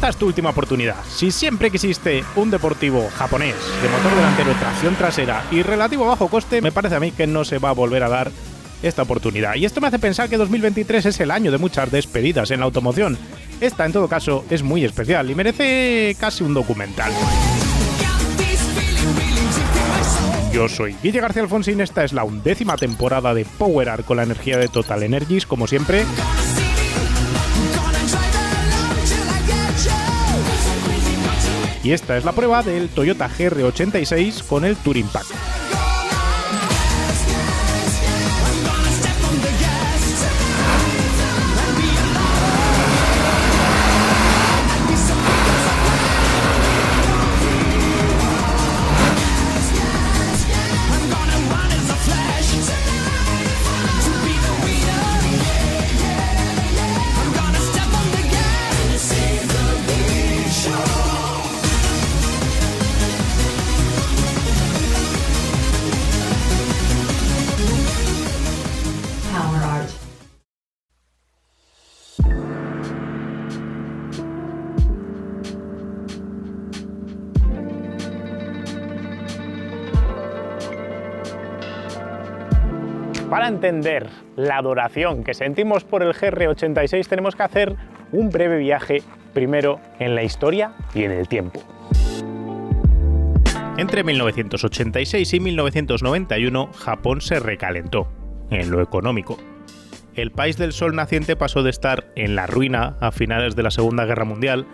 esta es tu última oportunidad. Si siempre quisiste un deportivo japonés de motor delantero, tracción trasera y relativo bajo coste, me parece a mí que no se va a volver a dar esta oportunidad. Y esto me hace pensar que 2023 es el año de muchas despedidas en la automoción. Esta, en todo caso, es muy especial y merece casi un documental. Yo soy Guille García Alfonsín, esta es la 11ª temporada de Power Up con la energía de Total Energies, como siempre. Y esta es la prueba del Toyota GR86 con el Touring Pack. Para entender la adoración que sentimos por el GR86 tenemos que hacer un breve viaje primero en la historia y en el tiempo. Entre 1986 y 1991, Japón se recalentó, en lo económico. El país del sol naciente pasó de estar en la ruina a finales de la Segunda Guerra Mundial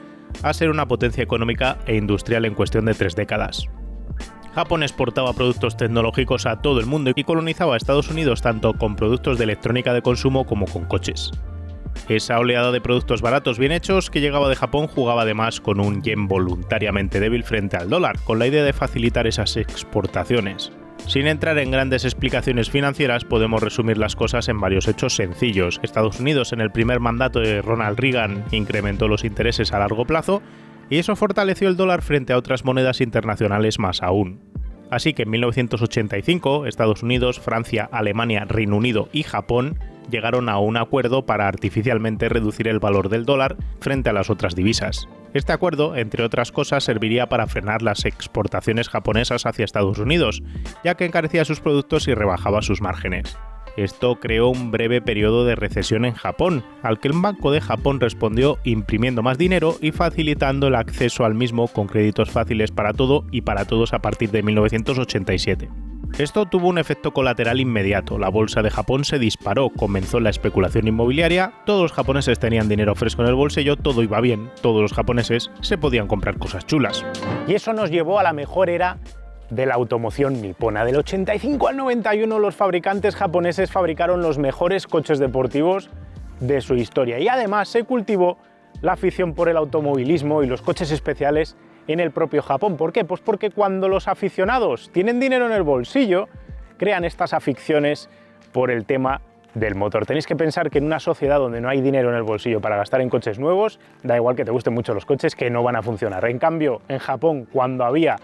a ser una potencia económica e industrial en cuestión de 3 décadas. Japón exportaba productos tecnológicos a todo el mundo y colonizaba a Estados Unidos tanto con productos de electrónica de consumo como con coches. Esa oleada de productos baratos bien hechos que llegaba de Japón jugaba además con un yen voluntariamente débil frente al dólar, con la idea de facilitar esas exportaciones. Sin entrar en grandes explicaciones financieras, podemos resumir las cosas en varios hechos sencillos. Estados Unidos, en el primer mandato de Ronald Reagan, incrementó los intereses a largo plazo, y eso fortaleció el dólar frente a otras monedas internacionales más aún. Así que en 1985, Estados Unidos, Francia, Alemania, Reino Unido y Japón llegaron a un acuerdo para artificialmente reducir el valor del dólar frente a las otras divisas. Este acuerdo, entre otras cosas, serviría para frenar las exportaciones japonesas hacia Estados Unidos, ya que encarecía sus productos y rebajaba sus márgenes. Esto creó un breve periodo de recesión en Japón, al que el Banco de Japón respondió imprimiendo más dinero y facilitando el acceso al mismo con créditos fáciles para todo y para todos a partir de 1987. Esto tuvo un efecto colateral inmediato, la bolsa de Japón se disparó, comenzó la especulación inmobiliaria, todos los japoneses tenían dinero fresco en el bolsillo, todo iba bien, todos los japoneses se podían comprar cosas chulas. Y eso nos llevó a la mejor era de la automoción nipona. Del 85 al 91 los fabricantes japoneses fabricaron los mejores coches deportivos de su historia y además se cultivó la afición por el automovilismo y los coches especiales en el propio Japón. ¿Por qué? Pues porque cuando los aficionados tienen dinero en el bolsillo, crean estas aficiones por el tema del motor. Tenéis que pensar que en una sociedad donde no hay dinero en el bolsillo para gastar en coches nuevos, da igual que te gusten mucho los coches, que no van a funcionar. En cambio, en Japón, cuando había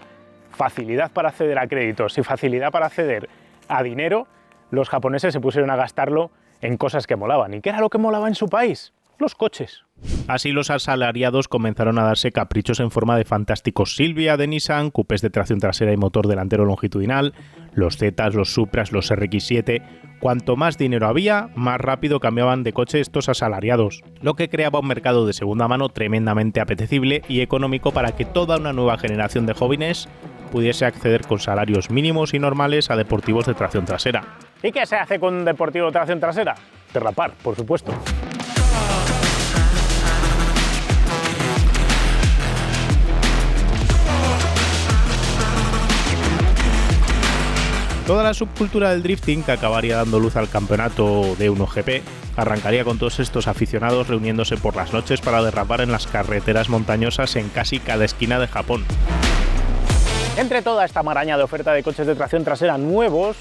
facilidad para acceder a créditos y facilidad para acceder a dinero, los japoneses se pusieron a gastarlo en cosas que molaban. ¿Y qué era lo que molaba en su país? Los coches. Así los asalariados comenzaron a darse caprichos en forma de fantásticos Silvia de Nissan, cupés de tracción trasera y motor delantero longitudinal, los Zetas, los Supras, los RX-7. Cuanto más dinero había, más rápido cambiaban de coche estos asalariados, lo que creaba un mercado de segunda mano tremendamente apetecible y económico para que toda una nueva generación de jóvenes pudiese acceder con salarios mínimos y normales a deportivos de tracción trasera. ¿Y qué se hace con un deportivo de tracción trasera? Derrapar, por supuesto. Toda la subcultura del drifting, que acabaría dando luz al campeonato de 1GP, arrancaría con todos estos aficionados reuniéndose por las noches para derrapar en las carreteras montañosas en casi cada esquina de Japón. Entre toda esta maraña de oferta de coches de tracción trasera nuevos,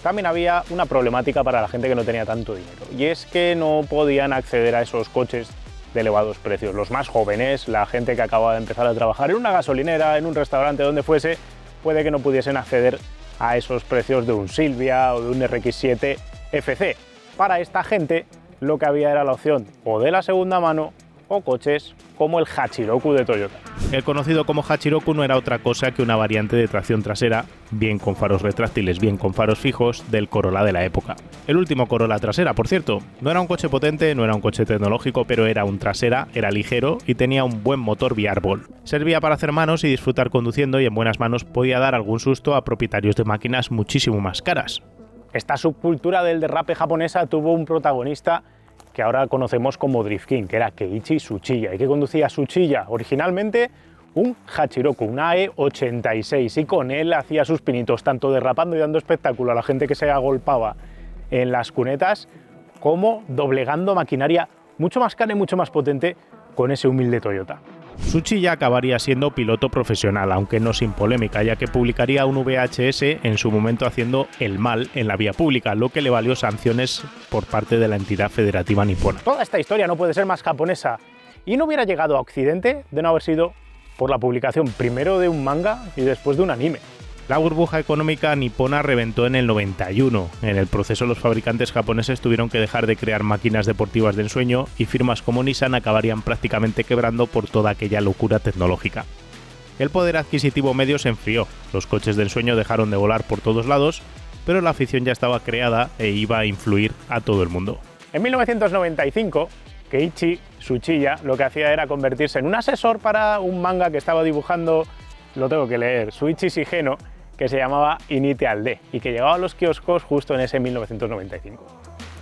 también había una problemática para la gente que no tenía tanto dinero, y es que no podían acceder a esos coches de elevados precios. Los más jóvenes, la gente que acababa de empezar a trabajar en una gasolinera, en un restaurante, donde fuese, puede que no pudiesen acceder a esos precios de un Silvia o de un RX-7 FC. Para esta gente lo que había era la opción o de la segunda mano o coches como el Hachiroku de Toyota. El conocido como Hachiroku no era otra cosa que una variante de tracción trasera, bien con faros retráctiles, bien con faros fijos, del Corolla de la época. El último Corolla trasera, por cierto. No era un coche potente, no era un coche tecnológico, pero era un trasera, era ligero y tenía un buen motor V-Arbol. Servía para hacer manos y disfrutar conduciendo, y en buenas manos podía dar algún susto a propietarios de máquinas muchísimo más caras. Esta subcultura del derrape japonesa tuvo un protagonista que ahora conocemos como Drift King, que era Keiichi Tsuchiya. ¿Y que conducía Tsuchiya? Originalmente un Hachiroku, un AE86, y con él hacía sus pinitos, tanto derrapando y dando espectáculo a la gente que se agolpaba en las cunetas, como doblegando maquinaria mucho más cara y mucho más potente con ese humilde Toyota. Tsuchiya acabaría siendo piloto profesional, aunque no sin polémica, ya que publicaría un VHS en su momento haciendo el mal en la vía pública, lo que le valió sanciones por parte de la entidad federativa nipona. Toda esta historia no puede ser más japonesa y no hubiera llegado a Occidente de no haber sido por la publicación primero de un manga y después de un anime. La burbuja económica nipona reventó en el 91. En el proceso, los fabricantes japoneses tuvieron que dejar de crear máquinas deportivas de ensueño y firmas como Nissan acabarían prácticamente quebrando por toda aquella locura tecnológica. El poder adquisitivo medio se enfrió, los coches de ensueño dejaron de volar por todos lados, pero la afición ya estaba creada e iba a influir a todo el mundo. En 1995, Keiichi Tsuchiya lo que hacía era convertirse en un asesor para un manga que estaba dibujando, lo tengo que leer, Shuichi Shigeno, que se llamaba Inite Alde y que llegaba a los kioscos justo en ese 1995.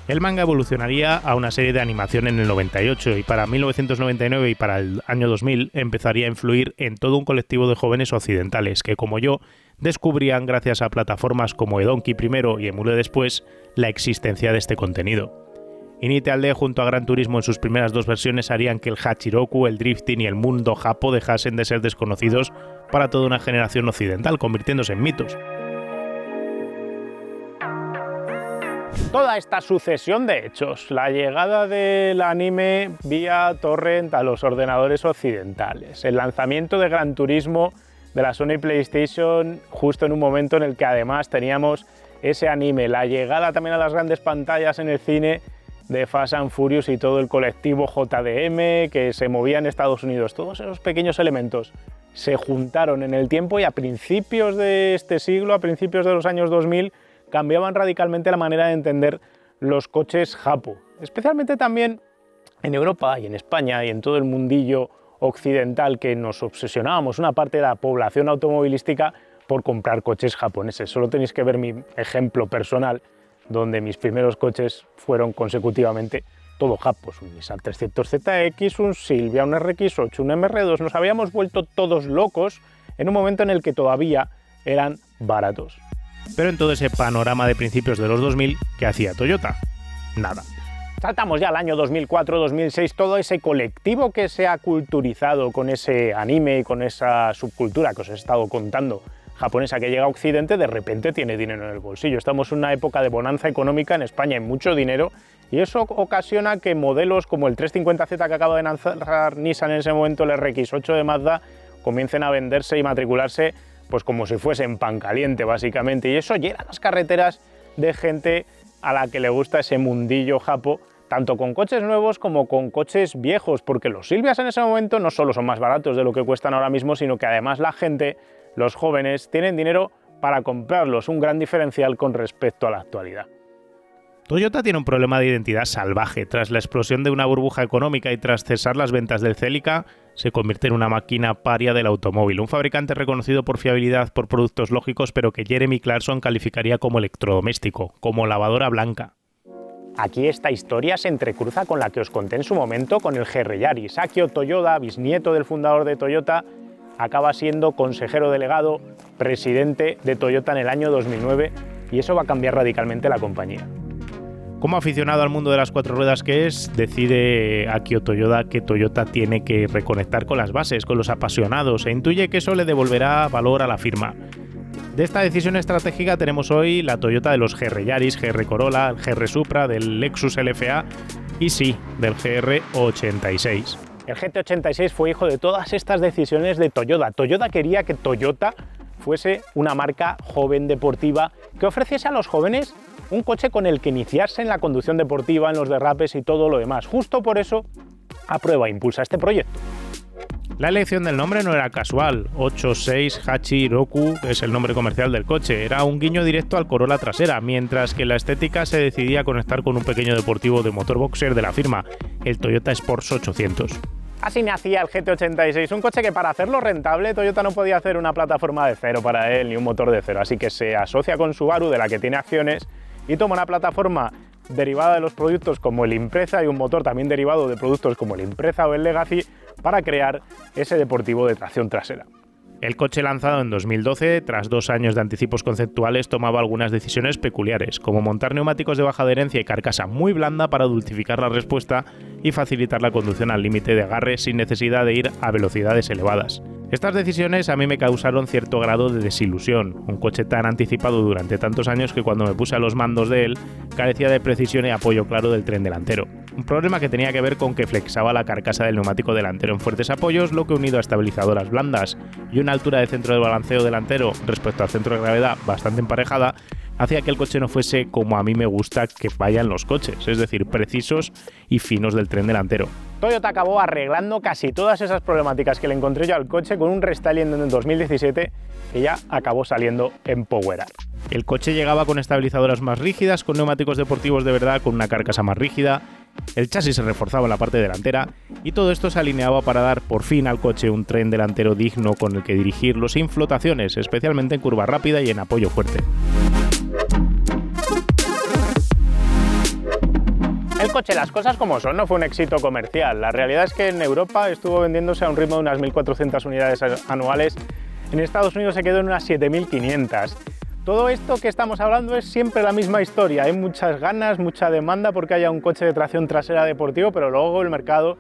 El manga evolucionaría a una serie de animación en el 98 y para 1999 y para el año 2000 empezaría a influir en todo un colectivo de jóvenes occidentales que, como yo, descubrían gracias a plataformas como Edonki primero y Emule después la existencia de este contenido. Inite Alde junto a Gran Turismo en sus primeras dos versiones harían que el Hachiroku, el drifting y el mundo japo dejasen de ser desconocidos para toda una generación occidental, convirtiéndose en mitos. Toda esta sucesión de hechos, la llegada del anime vía torrent a los ordenadores occidentales, el lanzamiento de Gran Turismo de la Sony PlayStation justo en un momento en el que además teníamos ese anime, la llegada también a las grandes pantallas en el cine de Fast and Furious y todo el colectivo JDM que se movía en Estados Unidos. Todos esos pequeños elementos se juntaron en el tiempo y a principios de este siglo, a principios de los años 2000, cambiaban radicalmente la manera de entender los coches japo. Especialmente también en Europa y en España y en todo el mundillo occidental que nos obsesionábamos, una parte de la población automovilística, por comprar coches japoneses. Solo tenéis que ver mi ejemplo personal, donde mis primeros coches fueron consecutivamente todo japos, un Nissan 300ZX, un Silvia, un RX8, un MR2, nos habíamos vuelto todos locos en un momento en el que todavía eran baratos. Pero en todo ese panorama de principios de los 2000, ¿qué hacía Toyota? Nada. Saltamos ya al año 2004-2006, todo ese colectivo que se ha culturizado con ese anime y con esa subcultura que os he estado contando, japonesa, que llega a Occidente, de repente tiene dinero en el bolsillo. Estamos en una época de bonanza económica en España, hay mucho dinero, y eso ocasiona que modelos como el 350Z que acaba de lanzar Nissan en ese momento, el RX8 de Mazda, comiencen a venderse y matricularse pues como si fuesen pan caliente, básicamente, y eso llena las carreteras de gente a la que le gusta ese mundillo japo, tanto con coches nuevos como con coches viejos, porque los Silvias en ese momento no solo son más baratos de lo que cuestan ahora mismo, sino que además la gente, los jóvenes, tienen dinero para comprarlos, un gran diferencial con respecto a la actualidad. Toyota tiene un problema de identidad salvaje. Tras la explosión de una burbuja económica y tras cesar las ventas del Celica, se convierte en una máquina paria del automóvil. Un fabricante reconocido por fiabilidad, por productos lógicos, pero que Jeremy Clarkson calificaría como electrodoméstico, como lavadora blanca. Aquí esta historia se entrecruza con la que os conté en su momento con el GR Yaris. Akio Toyoda, bisnieto del fundador de Toyota, acaba siendo consejero delegado, presidente de Toyota en el año 2009, y eso va a cambiar radicalmente la compañía. Como aficionado al mundo de las cuatro ruedas que es, decide Akio Toyoda que Toyota tiene que reconectar con las bases, con los apasionados, e intuye que eso le devolverá valor a la firma. De esta decisión estratégica tenemos hoy la Toyota de los GR Yaris, GR Corolla, el GR Supra, del Lexus LFA y sí, del GR86. El GT86 fue hijo de todas estas decisiones de Toyota. Toyota quería que Toyota fuese una marca joven deportiva que ofreciese a los jóvenes un coche con el que iniciarse en la conducción deportiva, en los derrapes y todo lo demás. Justo por eso aprueba e impulsa este proyecto. La elección del nombre no era casual. 86 Hachiroku es el nombre comercial del coche. Era un guiño directo al Corolla trasera, mientras que la estética se decidía a conectar con un pequeño deportivo de motor boxer de la firma, el Toyota Sports 800. Así nacía el GT86, un coche que para hacerlo rentable Toyota no podía hacer una plataforma de cero para él ni un motor de cero, así que se asocia con Subaru, de la que tiene acciones, y toma una plataforma derivada de los productos como el Impreza y un motor también derivado de productos como el Impreza o el Legacy para crear ese deportivo de tracción trasera. El coche, lanzado en 2012, tras 2 años de anticipos conceptuales, tomaba algunas decisiones peculiares, como montar neumáticos de baja adherencia y carcasa muy blanda para dulcificar la respuesta y facilitar la conducción al límite de agarre sin necesidad de ir a velocidades elevadas. Estas decisiones a mí me causaron cierto grado de desilusión, un coche tan anticipado durante tantos años que cuando me puse a los mandos de él carecía de precisión y apoyo claro del tren delantero. Un problema que tenía que ver con que flexaba la carcasa del neumático delantero en fuertes apoyos, lo que, unido a estabilizadoras blandas y una altura de centro de balanceo delantero respecto al centro de gravedad bastante emparejada, hacía que el coche no fuese como a mí me gusta que vayan los coches, es decir, precisos y finos del tren delantero. Toyota acabó arreglando casi todas esas problemáticas que le encontré yo al coche con un restyling en el 2017 que ya acabó saliendo en Power Art. El coche llegaba con estabilizadoras más rígidas, con neumáticos deportivos de verdad, con una carcasa más rígida, el chasis se reforzaba en la parte delantera y todo esto se alineaba para dar por fin al coche un tren delantero digno con el que dirigirlo sin flotaciones, especialmente en curva rápida y en apoyo fuerte. El coche, las cosas como son, no fue un éxito comercial. La realidad es que en Europa estuvo vendiéndose a un ritmo de unas 1.400 unidades anuales. En Estados Unidos se quedó en unas 7.500. Todo esto que estamos hablando es siempre la misma historia. Hay muchas ganas, mucha demanda porque haya un coche de tracción trasera deportivo, pero luego el mercado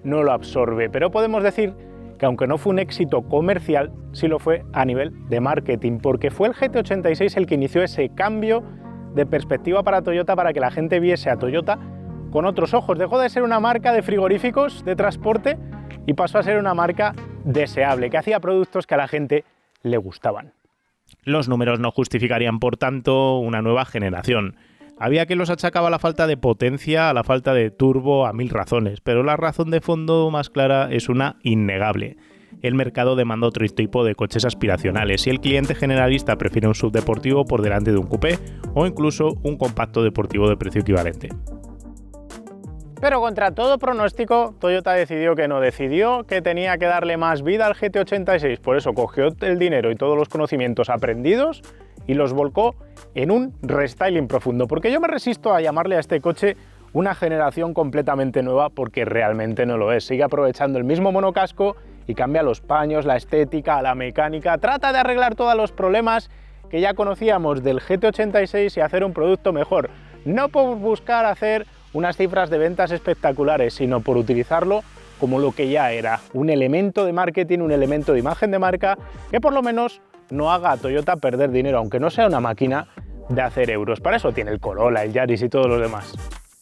no lo absorbe. Pero podemos decir que aunque no fue un éxito comercial, sí lo fue a nivel de marketing, porque fue el GT86 el que inició ese cambio de perspectiva para Toyota, para que la gente viese a Toyota con otros ojos. Dejó de ser una marca de frigoríficos de transporte y pasó a ser una marca deseable, que hacía productos que a la gente le gustaban. Los números no justificarían, por tanto, una nueva generación. Había quien los achacaba a la falta de potencia, a la falta de turbo, a 1000 razones, pero la razón de fondo más clara es una innegable. El mercado demanda otro tipo de coches aspiracionales y el cliente generalista prefiere un subdeportivo por delante de un coupé o incluso un compacto deportivo de precio equivalente. Pero contra todo pronóstico, Toyota decidió que tenía que darle más vida al GT86, por eso cogió el dinero y todos los conocimientos aprendidos y los volcó en un restyling profundo, porque yo me resisto a llamarle a este coche una generación completamente nueva, porque realmente no lo es. Sigue aprovechando el mismo monocasco y cambia los paños, la estética, la mecánica, trata de arreglar todos los problemas que ya conocíamos del GT86 y hacer un producto mejor, no por buscar hacer unas cifras de ventas espectaculares, sino por utilizarlo como lo que ya era, un elemento de marketing, un elemento de imagen de marca que por lo menos no haga a Toyota perder dinero, aunque no sea una máquina de hacer euros. Para eso tiene el Corolla, el Yaris y todos los demás.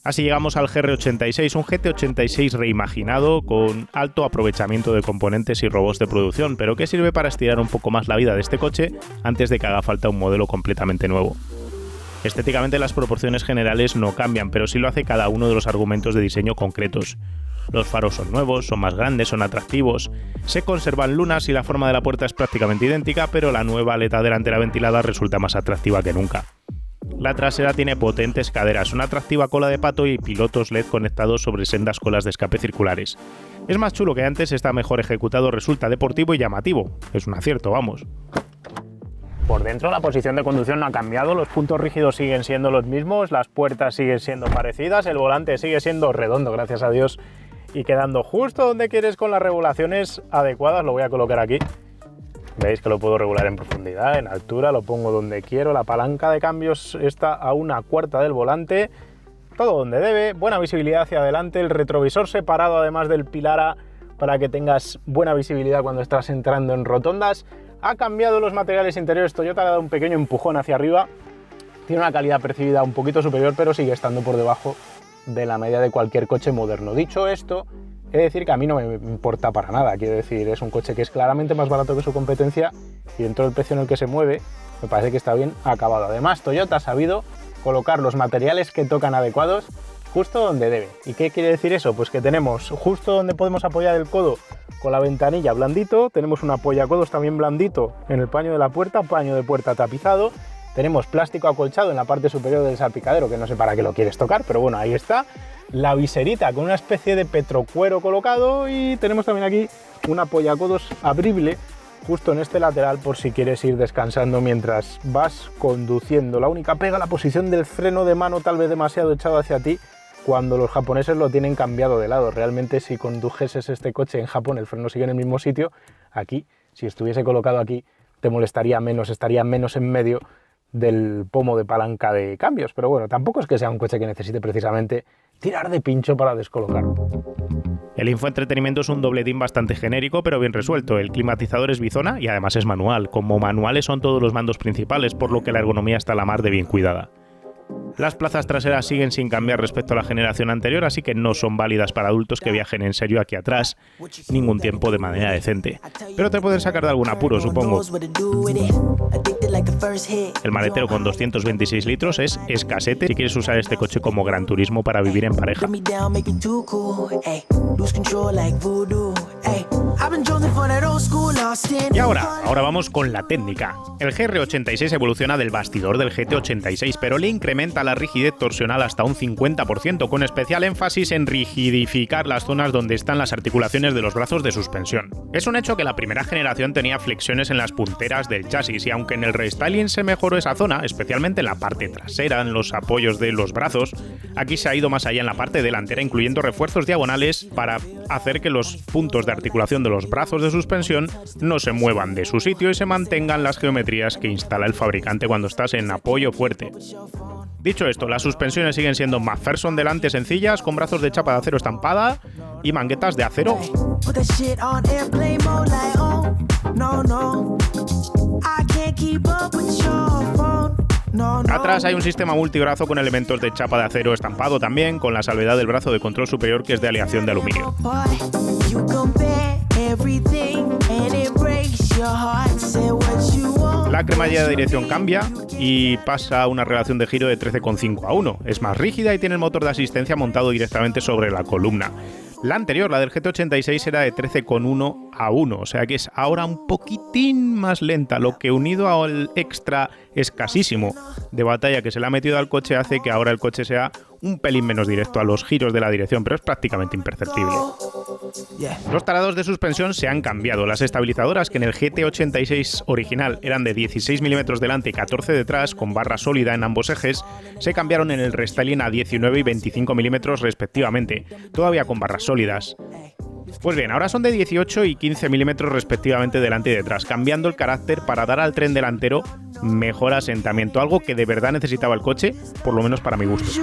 Así llegamos al GR86, un GT86 reimaginado con alto aprovechamiento de componentes y robots de producción, pero que sirve para estirar un poco más la vida de este coche antes de que haga falta un modelo completamente nuevo. Estéticamente las proporciones generales no cambian, pero sí lo hace cada uno de los argumentos de diseño concretos. Los faros son nuevos, son más grandes, son atractivos, se conservan lunas y la forma de la puerta es prácticamente idéntica, pero la nueva aleta delantera ventilada resulta más atractiva que nunca. La trasera tiene potentes caderas, una atractiva cola de pato y pilotos LED conectados sobre sendas colas de escape circulares. Es más chulo que antes, está mejor ejecutado, resulta deportivo y llamativo. Es un acierto, vamos. Por dentro la posición de conducción no ha cambiado, los puntos rígidos siguen siendo los mismos, las puertas siguen siendo parecidas, el volante sigue siendo redondo, gracias a Dios, y quedando justo donde quieres con las regulaciones adecuadas. Lo voy a colocar aquí. Veis que lo puedo regular en profundidad, en altura, lo pongo donde quiero, la palanca de cambios está a 1/4 del volante, todo donde debe, buena visibilidad hacia adelante, el retrovisor separado además del pilar A para que tengas buena visibilidad cuando estás entrando en rotondas. Ha cambiado los materiales interiores, Toyota le ha dado un pequeño empujón hacia arriba, tiene una calidad percibida un poquito superior, pero sigue estando por debajo de la media de cualquier coche moderno. Dicho esto, he de decir que a mí no me importa para nada, quiero decir, es un coche que es claramente más barato que su competencia y dentro del precio en el que se mueve, me parece que está bien acabado. Además, Toyota ha sabido colocar los materiales que tocan adecuados justo donde debe. ¿Y qué quiere decir eso? Pues que tenemos justo donde podemos apoyar el codo con la ventanilla blandito, tenemos un apoyacodos también blandito en el paño de la puerta, paño de puerta tapizado, tenemos plástico acolchado en la parte superior del salpicadero, que no sé para qué lo quieres tocar, pero bueno, ahí está, la viserita con una especie de petrocuero colocado y tenemos también aquí un apoyacodos abrible justo en este lateral por si quieres ir descansando mientras vas conduciendo. La única pega, la posición del freno de mano tal vez demasiado echado hacia ti, cuando los japoneses lo tienen cambiado de lado. Realmente si condujeses este coche en Japón el freno sigue en el mismo sitio, aquí, si estuviese colocado aquí, te molestaría menos, estaría menos en medio del pomo de palanca de cambios. Pero bueno, tampoco es que sea un coche que necesite precisamente tirar de pincho para descolocarlo. El infoentretenimiento es un dobletín bastante genérico, pero bien resuelto. El climatizador es bizona y además es manual. Como manuales son todos los mandos principales, por lo que la ergonomía está a la mar de bien cuidada. Las plazas traseras siguen sin cambiar respecto a la generación anterior, así que no son válidas para adultos que viajen en serio aquí atrás ningún tiempo de manera decente. Pero te pueden sacar de algún apuro, supongo. El maletero con 226 litros es escasete si quieres usar este coche como gran turismo para vivir en pareja. Y ahora vamos con la técnica. El GR86 evoluciona del bastidor del GT86, pero le incrementa la rigidez torsional hasta un 50%, con especial énfasis en rigidificar las zonas donde están las articulaciones de los brazos de suspensión. Es un hecho que la primera generación tenía flexiones en las punteras del chasis, y aunque en el restyling se mejoró esa zona, especialmente en la parte trasera, en los apoyos de los brazos, aquí se ha ido más allá en la parte delantera, incluyendo refuerzos diagonales para hacer que los puntos de articulación de los brazos de suspensión no se muevan de su sitio y se mantengan las geometrías que instala el fabricante cuando estás en apoyo fuerte. Dicho esto, las suspensiones siguen siendo McPherson delante sencillas, con brazos de chapa de acero estampada y manguetas de acero. Atrás hay un sistema multibrazo con elementos de chapa de acero estampado también, con la salvedad del brazo de control superior que es de aleación de aluminio. La cremallera de dirección cambia y pasa a una relación de giro de 13,5:1. Es más rígida y tiene el motor de asistencia montado directamente sobre la columna. La anterior, la del GT86, era de 13,1:1, o sea que es ahora un poquitín más lenta, lo que unido al extra escasísimo de batalla que se le ha metido al coche hace que ahora el coche sea un pelín menos directo a los giros de la dirección, pero es prácticamente imperceptible. Los tarados de suspensión se han cambiado. Las estabilizadoras, que en el GT86 original eran de 16 milímetros delante y 14 detrás, con barra sólida en ambos ejes, se cambiaron en el restyling a 19 y 25 milímetros respectivamente, todavía con barras sólidas. Pues bien, ahora son de 18 y 15 milímetros respectivamente delante y detrás, cambiando el carácter para dar al tren delantero mejor asentamiento, algo que de verdad necesitaba el coche, por lo menos para mi gusto.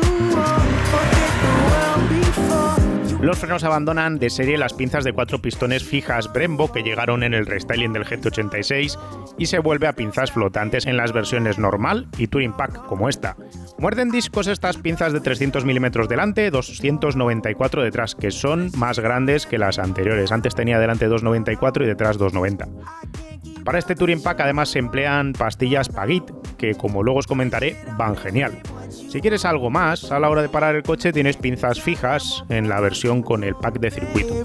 Los frenos abandonan de serie las pinzas de 4 pistones fijas Brembo que llegaron en el restyling del GT86 y se vuelve a pinzas flotantes en las versiones normal y Touring Pack como esta. Muerden discos estas pinzas de 300 milímetros delante, 294 detrás, que son más grandes que las anteriores. Antes tenía delante 294 y detrás 290. Para este Touring Pack además se emplean pastillas Pagit, que como luego os comentaré, van genial. Si quieres algo más, a la hora de parar el coche tienes pinzas fijas en la versión con el pack de circuito.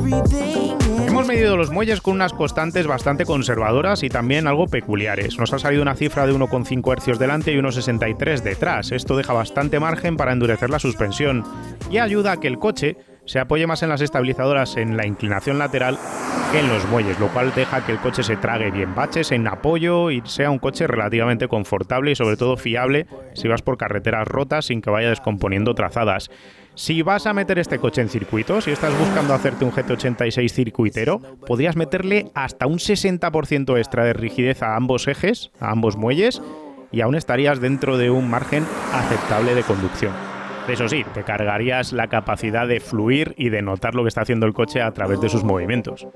Hemos medido los muelles con unas constantes bastante conservadoras y también algo peculiares. Nos ha salido una cifra de 1,5 hercios delante y 1,63 detrás. Esto deja bastante margen para endurecer la suspensión y ayuda a que el coche se apoye más en las estabilizadoras en la inclinación lateral que en los muelles, lo cual deja que el coche se trague bien baches en apoyo y sea un coche relativamente confortable y sobre todo fiable si vas por carreteras rotas sin que vaya descomponiendo trazadas. Si vas a meter este coche en circuito, si estás buscando hacerte un GT86 circuitero, podrías meterle hasta un 60% extra de rigidez a ambos ejes, a ambos muelles, y aún estarías dentro de un margen aceptable de conducción. Eso sí, te cargarías la capacidad de fluir y de notar lo que está haciendo el coche a través de sus movimientos.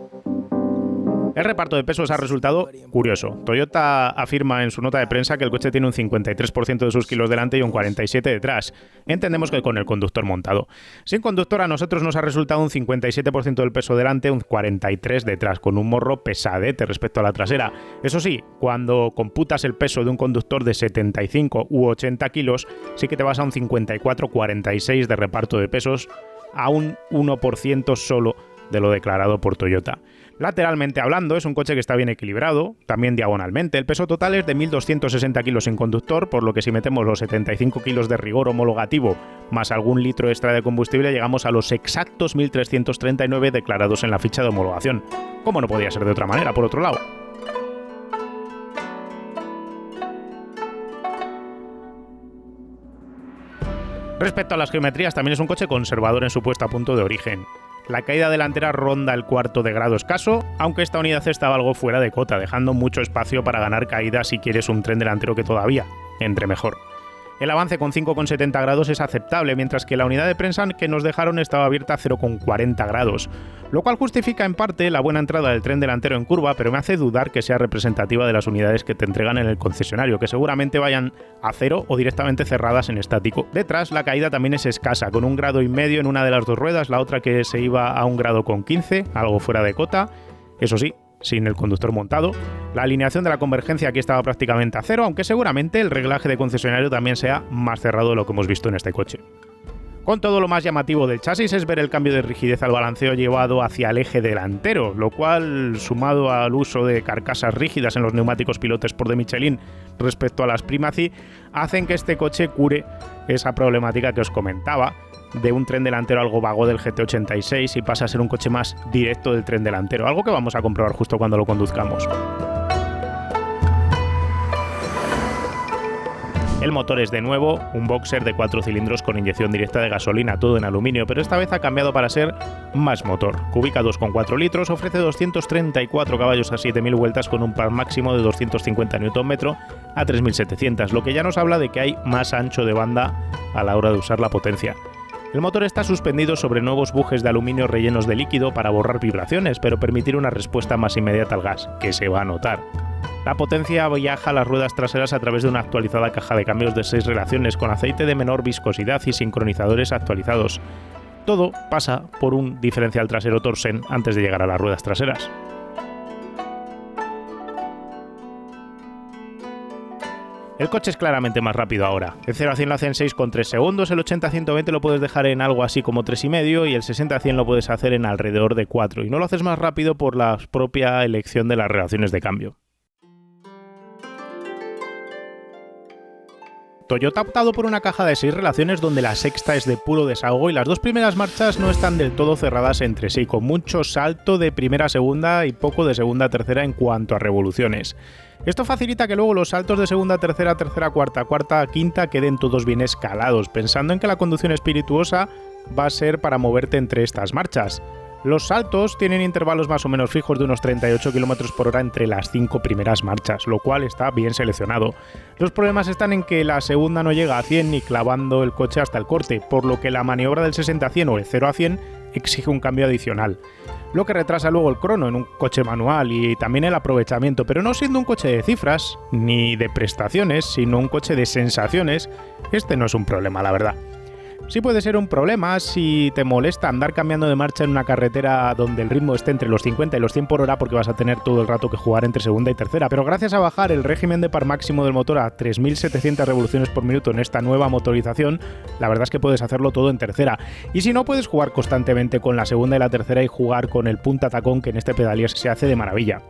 El reparto de pesos ha resultado curioso. Toyota afirma en su nota de prensa que el coche tiene un 53% de sus kilos delante y un 47% detrás. Entendemos que con el conductor montado. Sin conductor a nosotros nos ha resultado un 57% del peso delante, un 43% detrás, con un morro pesadete respecto a la trasera. Eso sí, cuando computas el peso de un conductor de 75 u 80 kilos, sí que te vas a un 54-46 de reparto de pesos, a un 1% solo de lo declarado por Toyota. Lateralmente hablando, es un coche que está bien equilibrado, también diagonalmente. El peso total es de 1.260 kilos sin conductor, por lo que si metemos los 75 kilos de rigor homologativo más algún litro extra de combustible, llegamos a los exactos 1.339 declarados en la ficha de homologación. Como no podía ser de otra manera, por otro lado. Respecto a las geometrías, también es un coche conservador en su puesta a punto de origen. La caída delantera ronda el 1/4 de grado escaso, aunque esta unidad estaba algo fuera de cota, dejando mucho espacio para ganar caída si quieres un tren delantero que todavía entre mejor. El avance con 5,70 grados es aceptable, mientras que la unidad de prensa que nos dejaron estaba abierta a 0,40 grados, lo cual justifica en parte la buena entrada del tren delantero en curva, pero me hace dudar que sea representativa de las unidades que te entregan en el concesionario, que seguramente vayan a 0 o directamente cerradas en estático. Detrás, la caída también es escasa, con 1,5 grados en una de las dos ruedas, la otra que se iba a 1,15 grados, algo fuera de cota. Eso sí, sin el conductor montado. La alineación de la convergencia aquí estaba prácticamente a 0, aunque seguramente el reglaje de concesionario también sea más cerrado de lo que hemos visto en este coche. Con todo, lo más llamativo del chasis es ver el cambio de rigidez al balanceo llevado hacia el eje delantero, lo cual, sumado al uso de carcasas rígidas en los neumáticos pilotes por de Michelin respecto a las Primacy, hacen que este coche cure esa problemática que os comentaba, de un tren delantero algo vago del GT86 y pasa a ser un coche más directo del tren delantero, algo que vamos a comprobar justo cuando lo conduzcamos. El motor es de nuevo un boxer de 4 cilindros con inyección directa de gasolina, todo en aluminio, pero esta vez ha cambiado para ser más motor. Cubica 2,4 litros, ofrece 234 caballos a 7.000 vueltas con un par máximo de 250 Nm a 3.700, lo que ya nos habla de que hay más ancho de banda a la hora de usar la potencia. El motor está suspendido sobre nuevos bujes de aluminio rellenos de líquido para borrar vibraciones, pero permitir una respuesta más inmediata al gas, que se va a notar. La potencia viaja a las ruedas traseras a través de una actualizada caja de cambios de 6 relaciones con aceite de menor viscosidad y sincronizadores actualizados. Todo pasa por un diferencial trasero Torsen antes de llegar a las ruedas traseras. El coche es claramente más rápido ahora. El 0 a 100 lo hace en 6,3 segundos, el 80 a 120 lo puedes dejar en algo así como 3,5 y el 60 a 100 lo puedes hacer en alrededor de 4. Y no lo haces más rápido por la propia elección de las relaciones de cambio. Toyota ha optado por una caja de 6 relaciones donde la sexta es de puro desahogo y las dos primeras marchas no están del todo cerradas entre sí, con mucho salto de primera a segunda y poco de segunda a tercera en cuanto a revoluciones. Esto facilita que luego los saltos de segunda a tercera, tercera a cuarta, cuarta a quinta queden todos bien escalados, pensando en que la conducción espirituosa va a ser para moverte entre estas marchas. Los saltos tienen intervalos más o menos fijos de unos 38 km por hora entre las 5 primeras marchas, lo cual está bien seleccionado. Los problemas están en que la segunda no llega a 100 ni clavando el coche hasta el corte, por lo que la maniobra del 60 a 100 o el 0 a 100 exige un cambio adicional, lo que retrasa luego el crono en un coche manual y también el aprovechamiento, pero no siendo un coche de cifras ni de prestaciones, sino un coche de sensaciones, este no es un problema, la verdad. Sí puede ser un problema si te molesta andar cambiando de marcha en una carretera donde el ritmo esté entre los 50 y los 100 por hora porque vas a tener todo el rato que jugar entre segunda y tercera, pero gracias a bajar el régimen de par máximo del motor a 3.700 revoluciones por minuto en esta nueva motorización, la verdad es que puedes hacerlo todo en tercera. Y si no, puedes jugar constantemente con la segunda y la tercera y jugar con el punta tacón, que en este pedalier se hace de maravilla.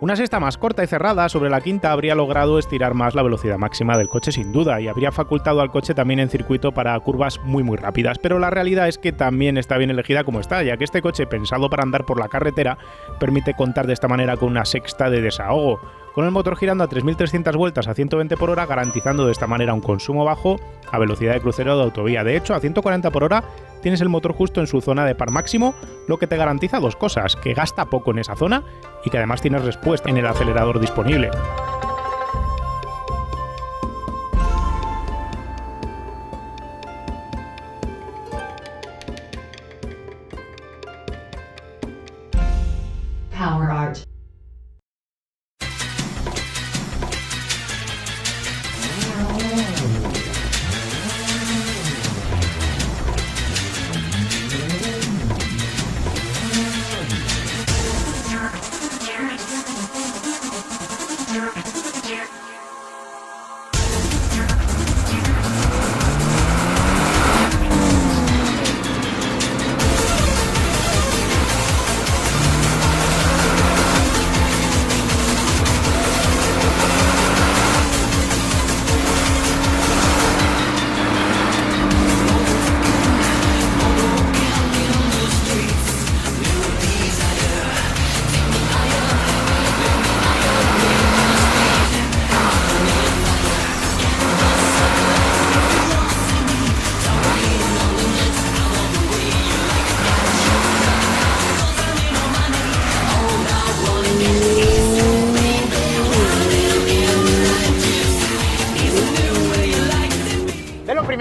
Una sexta más corta y cerrada sobre la quinta habría logrado estirar más la velocidad máxima del coche sin duda y habría facultado al coche también en circuito para curvas muy rápidas, pero la realidad es que también está bien elegida como está, ya que este coche pensado para andar por la carretera permite contar de esta manera con una sexta de desahogo, con el motor girando a 3.300 vueltas a 120 por hora, garantizando de esta manera un consumo bajo a velocidad de crucero de autovía. De hecho, a 140 por hora tienes el motor justo en su zona de par máximo, lo que te garantiza dos cosas: que gasta poco en esa zona y que además tienes respuesta en el acelerador disponible. Power Art.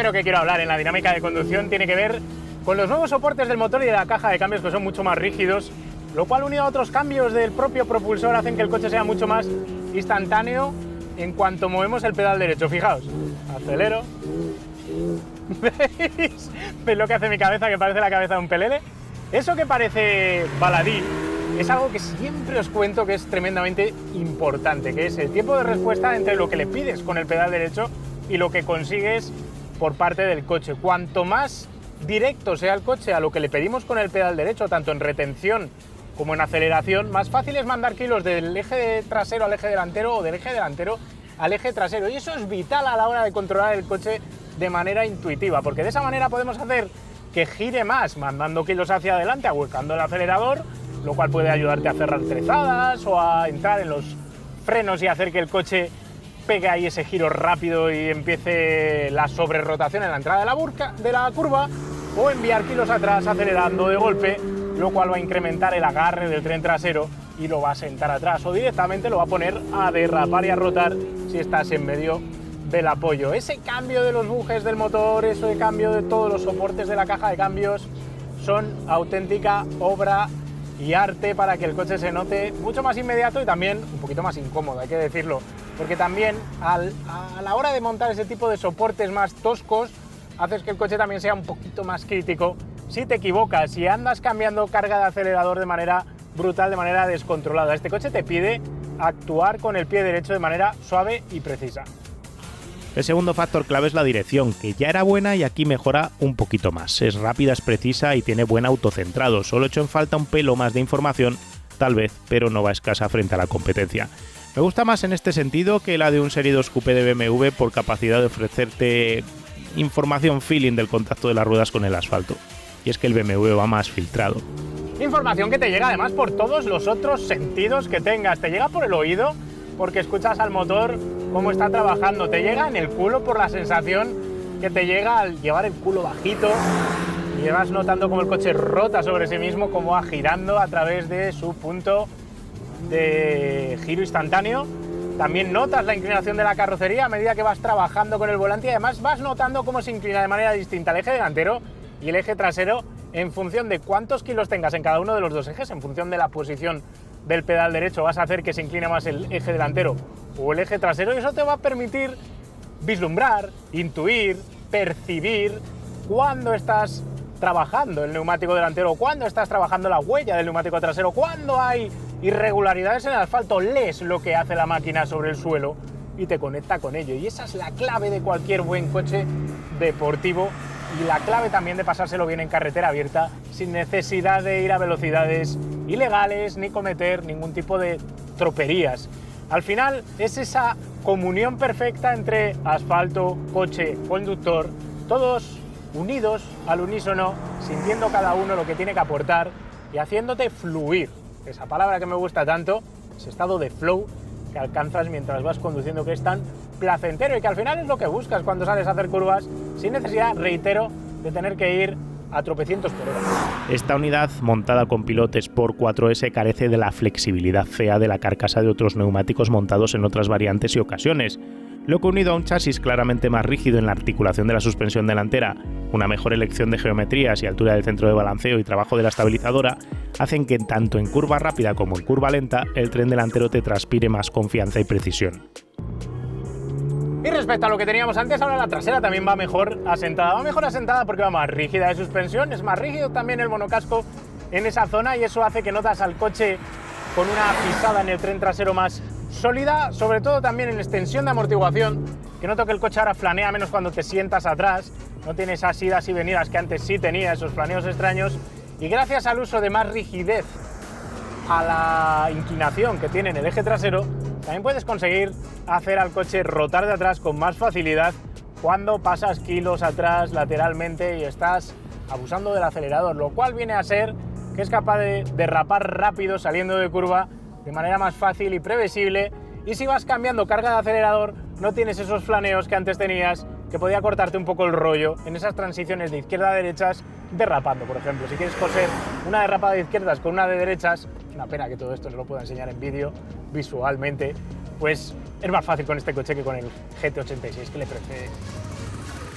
primero que quiero hablar en la dinámica de conducción tiene que ver con los nuevos soportes del motor y de la caja de cambios, que son mucho más rígidos, lo cual unido a otros cambios del propio propulsor hacen que el coche sea mucho más instantáneo en cuanto movemos el pedal derecho. Fijaos, acelero. ¿Veis? ¿Veis lo que hace mi cabeza, que parece la cabeza de un pelele? Eso que parece baladí es algo que siempre os cuento que es tremendamente importante, que es el tiempo de respuesta entre lo que le pides con el pedal derecho y lo que consigues por parte del coche. Cuanto más directo sea el coche a lo que le pedimos con el pedal derecho, tanto en retención como en aceleración, más fácil es mandar kilos del eje trasero al eje delantero o del eje delantero al eje trasero. Y eso es vital a la hora de controlar el coche de manera intuitiva, porque de esa manera podemos hacer que gire más mandando kilos hacia adelante, ahuecando el acelerador, lo cual puede ayudarte a cerrar trezadas o a entrar en los frenos y hacer que el coche pegue ahí ese giro rápido y empiece la sobrerotación en la entrada de la curva, o enviar kilos atrás acelerando de golpe, lo cual va a incrementar el agarre del tren trasero y lo va a sentar atrás, o directamente lo va a poner a derrapar y a rotar si estás en medio del apoyo. Ese cambio de los bujes del motor, ese cambio de todos los soportes de la caja de cambios son auténtica obra y arte para que el coche se note mucho más inmediato y también un poquito más incómodo, hay que decirlo, porque también a la hora de montar ese tipo de soportes más toscos haces que el coche también sea un poquito más crítico si te equivocas, si andas cambiando carga de acelerador de manera brutal, de manera descontrolada. Este coche te pide actuar con el pie derecho de manera suave y precisa. El segundo factor clave es la dirección, que ya era buena y aquí mejora un poquito más. Es rápida, es precisa y tiene buen autocentrado. Solo he hecho en falta un pelo más de información, tal vez, pero no va escasa frente a la competencia. Me gusta más en este sentido que la de un Serie 2 Coupé de BMW por capacidad de ofrecerte información feeling del contacto de las ruedas con el asfalto. Y es que el BMW va más filtrado. Información que te llega además por todos los otros sentidos que tengas. Te llega por el oído porque escuchas al motor cómo está trabajando. Te llega en el culo por la sensación que te llega al llevar el culo bajito y vas notando cómo el coche rota sobre sí mismo, cómo va girando a través de su punto de giro instantáneo. También notas la inclinación de la carrocería a medida que vas trabajando con el volante y además vas notando cómo se inclina de manera distinta el eje delantero y el eje trasero en función de cuántos kilos tengas en cada uno de los dos ejes, en función de la posición del pedal derecho vas a hacer que se incline más el eje delantero o el eje trasero, y eso te va a permitir vislumbrar, intuir, percibir cuándo estás trabajando el neumático delantero, cuándo estás trabajando la huella del neumático trasero, cuándo hay irregularidades en el asfalto. Lees lo que hace la máquina sobre el suelo y te conecta con ello, y esa es la clave de cualquier buen coche deportivo y la clave también de pasárselo bien en carretera abierta sin necesidad de ir a velocidades ilegales ni cometer ningún tipo de troperías. Al final es esa comunión perfecta entre asfalto, coche, conductor, todos unidos al unísono, sintiendo cada uno lo que tiene que aportar y haciéndote fluir. Esa palabra que me gusta tanto, ese estado de flow que alcanzas mientras vas conduciendo, que es tan placentero y que al final es lo que buscas cuando sales a hacer curvas sin necesidad, reitero, de tener que ir a tropecientos por hora. Esta unidad, montada con piloto Sport 4S, carece de la flexibilidad fea de la carcasa de otros neumáticos montados en otras variantes y ocasiones, lo que, unido a un chasis claramente más rígido en la articulación de la suspensión delantera, una mejor elección de geometrías y altura del centro de balanceo y trabajo de la estabilizadora, hacen que tanto en curva rápida como en curva lenta el tren delantero te transpire más confianza y precisión. Y respecto a lo que teníamos antes, ahora la trasera también va mejor asentada. Va mejor asentada porque va más rígida de suspensión, es más rígido también el monocasco en esa zona, y eso hace que notas al coche con una pisada en el tren trasero más sólida, sobre todo también en extensión de amortiguación, que noto que el coche ahora flanea menos cuando te sientas atrás, no tiene esas idas y venidas que antes sí tenía, esos flaneos extraños, y gracias al uso de más rigidez a la inclinación que tiene en el eje trasero, también puedes conseguir hacer al coche rotar de atrás con más facilidad cuando pasas kilos atrás lateralmente y estás abusando del acelerador, lo cual viene a ser que es capaz de derrapar rápido saliendo de curva de manera más fácil y previsible, y si vas cambiando carga de acelerador no tienes esos flaneos que antes tenías, que podía cortarte un poco el rollo en esas transiciones de izquierda a derechas derrapando, por ejemplo. Si quieres coser una derrapada de izquierdas con una de derechas, una pena que todo esto no lo pueda enseñar en vídeo visualmente, pues es más fácil con este coche que con el GT86 que le precede.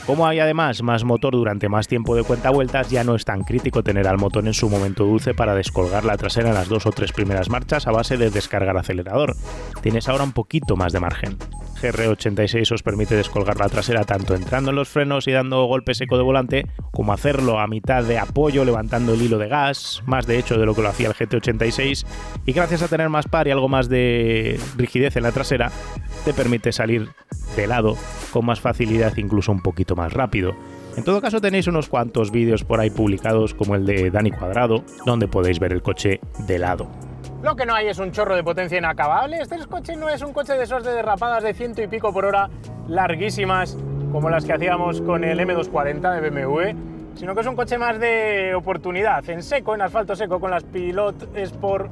Como hay además más motor durante más tiempo de cuentavueltas, ya no es tan crítico tener al motor en su momento dulce para descolgar la trasera en las 2 o 3 primeras marchas a base de descargar acelerador. Tienes ahora un poquito más de margen. GR86 os permite descolgar la trasera tanto entrando en los frenos y dando golpe seco de volante, como hacerlo a mitad de apoyo levantando el hilo de gas, más de hecho de lo que lo hacía el GT86, y gracias a tener más par y algo más de rigidez en la trasera, te permite salir de lado con más facilidad, incluso un poquito más rápido. En todo caso tenéis unos cuantos vídeos por ahí publicados como el de Dani Cuadrado, donde podéis ver el coche de lado. Lo que no hay es un chorro de potencia inacabable. Este coche no es un coche de esos de derrapadas de 100 y pico por hora larguísimas como las que hacíamos con el M240 de BMW, sino que es un coche más de oportunidad. En seco, en asfalto seco, con las Pilot Sport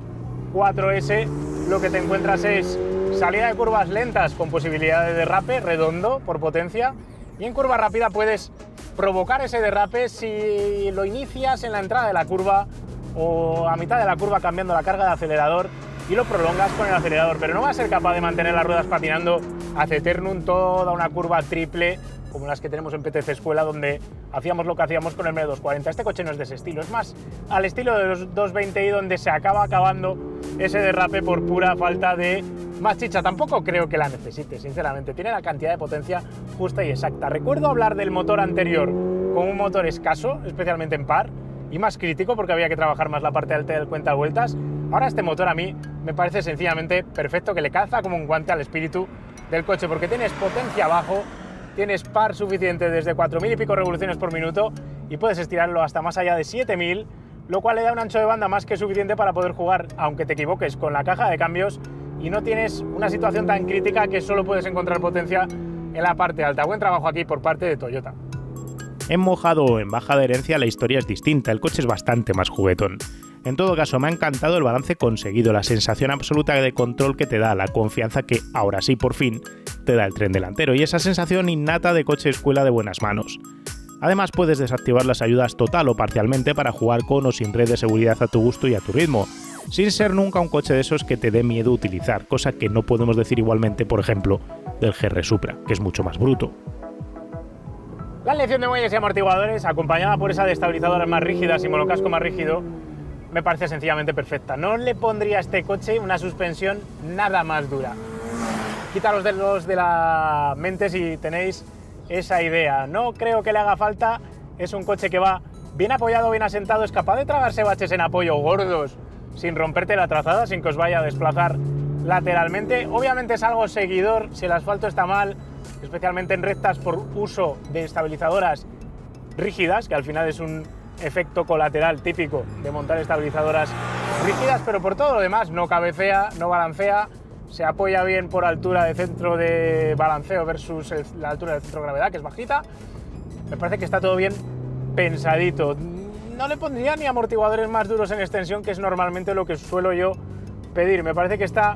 4S, lo que te encuentras es salida de curvas lentas con posibilidad de derrape redondo por potencia, y en curva rápida puedes provocar ese derrape si lo inicias en la entrada de la curva o a mitad de la curva cambiando la carga de acelerador y lo prolongas con el acelerador, pero no vas a ser capaz de mantener las ruedas patinando ad eternum toda una curva triple como las que tenemos en PTC Escuela, donde hacíamos lo que hacíamos con el M240. Este coche no es de ese estilo, es más al estilo de los 220i, donde se acaba acabando ese derrape por pura falta de más chicha. Tampoco creo que la necesite, sinceramente. Tiene la cantidad de potencia justa y exacta. Recuerdo hablar del motor anterior como un motor escaso, especialmente en par, y más crítico porque había que trabajar más la parte alta del cuentavueltas. Ahora este motor a mí me parece sencillamente perfecto, que le calza como un guante al espíritu del coche, porque tienes potencia abajo, tienes par suficiente desde 4.000 y pico revoluciones por minuto y puedes estirarlo hasta más allá de 7.000, lo cual le da un ancho de banda más que suficiente para poder jugar, aunque te equivoques, con la caja de cambios y no tienes una situación tan crítica que solo puedes encontrar potencia en la parte alta. Buen trabajo aquí por parte de Toyota. En mojado o en baja adherencia la historia es distinta, el coche es bastante más juguetón. En todo caso, me ha encantado el balance conseguido, la sensación absoluta de control que te da, la confianza que, ahora sí por fin, te da el tren delantero y esa sensación innata de coche escuela de buenas manos. Además, puedes desactivar las ayudas total o parcialmente para jugar con o sin red de seguridad a tu gusto y a tu ritmo, sin ser nunca un coche de esos que te dé miedo utilizar, cosa que no podemos decir igualmente, por ejemplo, del GR Supra, que es mucho más bruto. La elección de muelles y amortiguadores, acompañada por esa de estabilizadoras más rígidas y monocasco más rígido, me parece sencillamente perfecta. No le pondría a este coche una suspensión nada más dura. Quitaros de la mente si tenéis esa idea. No creo que le haga falta. Es un coche que va bien apoyado, bien asentado, es capaz de tragarse baches en apoyo gordos sin romperte la trazada, sin que os vaya a desplazar lateralmente. Obviamente es algo seguidor si el asfalto está mal, especialmente en rectas por uso de estabilizadoras rígidas, que al final es un efecto colateral típico de montar estabilizadoras rígidas, pero por todo lo demás no cabecea, no balancea, se apoya bien por altura de centro de balanceo versus la altura del centro de gravedad, que es bajita. Me parece que está todo bien pensadito. No le pondría ni amortiguadores más duros en extensión, que es normalmente lo que suelo yo pedir. Me parece que está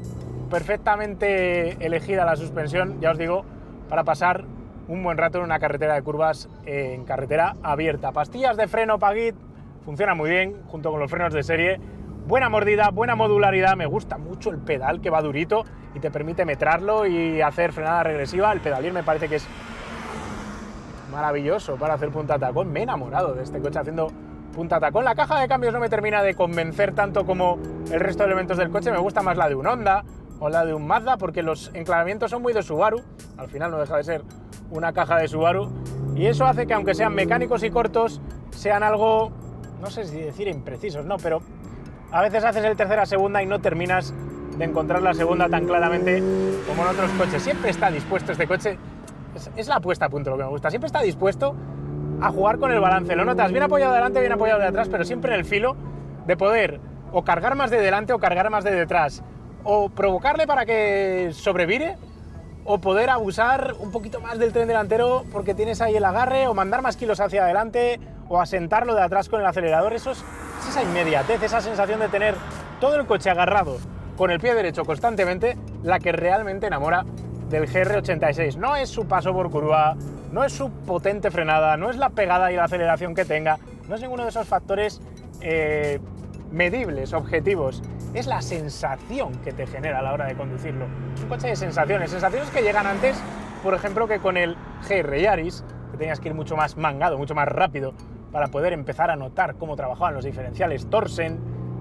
perfectamente elegida la suspensión, ya os digo, para pasar un buen rato en una carretera de curvas en carretera abierta. Pastillas de freno Pagid funcionan muy bien junto con los frenos de serie. Buena mordida, buena modularidad. Me gusta mucho el pedal, que va durito y te permite metrarlo y hacer frenada regresiva. El pedalier me parece que es maravilloso para hacer punta tacón. Me he enamorado de este coche haciendo punta tacón. La caja de cambios no me termina de convencer tanto como el resto de elementos del coche. Me gusta más la de un Honda o la de un Mazda, porque los enclavamientos son muy de Subaru. Al final no deja de ser una caja de Subaru, y eso hace que, aunque sean mecánicos y cortos, sean algo, no sé si decir imprecisos, no, pero a veces haces el tercera segunda y no terminas de encontrar la segunda tan claramente como en otros coches. Siempre está dispuesto este coche, es la puesta a punto lo que me gusta, siempre está dispuesto a jugar con el balance. Lo notas bien apoyado de delante, bien apoyado de atrás, pero siempre en el filo de poder o cargar más de delante o cargar más de detrás, o provocarle para que sobrevire, o poder abusar un poquito más del tren delantero porque tienes ahí el agarre, o mandar más kilos hacia adelante, o asentarlo de atrás con el acelerador. Es esa inmediatez, esa sensación de tener todo el coche agarrado con el pie derecho constantemente, la que realmente enamora del GR86. No es su paso por curva, no es su potente frenada, no es la pegada y la aceleración que tenga, no es ninguno de esos factores medibles, objetivos. Es la sensación que te genera a la hora de conducirlo. Es un coche de sensaciones que llegan antes, por ejemplo, que con el GR Yaris, que que tenías que ir mucho más mangado, mucho más rápido, para poder empezar a notar cómo trabajaban los diferenciales Torsen,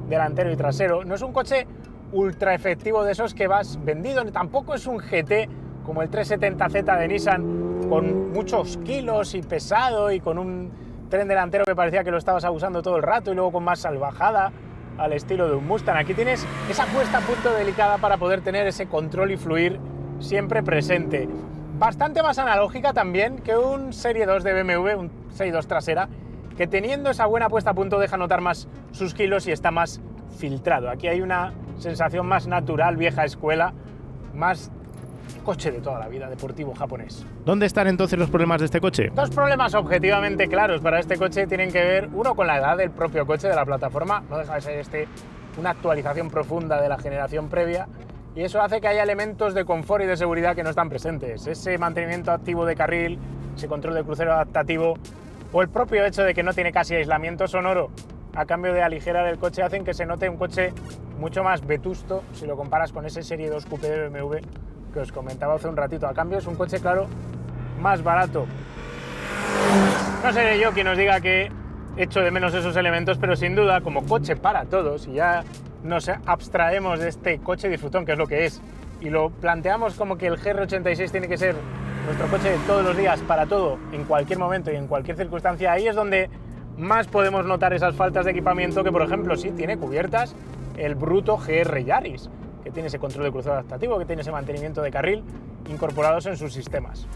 delantero y trasero. No es un coche ultra efectivo de esos que vas vendido, tampoco es un GT como el 370Z de Nissan, con muchos kilos y pesado y con un tren delantero que parecía que lo estabas abusando todo el rato y luego con más salvajada al estilo de un Mustang. Aquí tienes esa puesta a punto delicada para poder tener ese control y fluir siempre presente. Bastante más analógica también que un Serie 2 de BMW, un Serie 2 trasera, que teniendo esa buena puesta a punto deja notar más sus kilos y está más filtrado. Aquí hay una sensación más natural, vieja escuela, más coche de toda la vida, deportivo japonés. ¿Dónde están entonces los problemas de este coche? Dos problemas objetivamente claros para este coche tienen que ver, uno, con la edad del propio coche, de la plataforma, no deja de ser una actualización profunda de la generación previa, y eso hace que haya elementos de confort y de seguridad que no están presentes. Ese mantenimiento activo de carril, ese control de crucero adaptativo, o el propio hecho de que no tiene casi aislamiento sonoro, a cambio de aligerar el coche, hacen que se note un coche mucho más vetusto si lo comparas con ese Serie 2 Coupé de BMW que os comentaba hace un ratito. A cambio es un coche, claro, más barato. No seré yo quien os diga que echo de menos esos elementos, pero sin duda, como coche para todos, y ya nos abstraemos de este coche disfrutón, que es lo que es, y lo planteamos como que el GR86 tiene que ser nuestro coche de todos los días, para todo, en cualquier momento y en cualquier circunstancia, ahí es donde más podemos notar esas faltas de equipamiento que, por ejemplo, sí tiene cubiertas el bruto GR Yaris, que tiene ese control de crucero adaptativo, que tiene ese mantenimiento de carril incorporados en sus sistemas.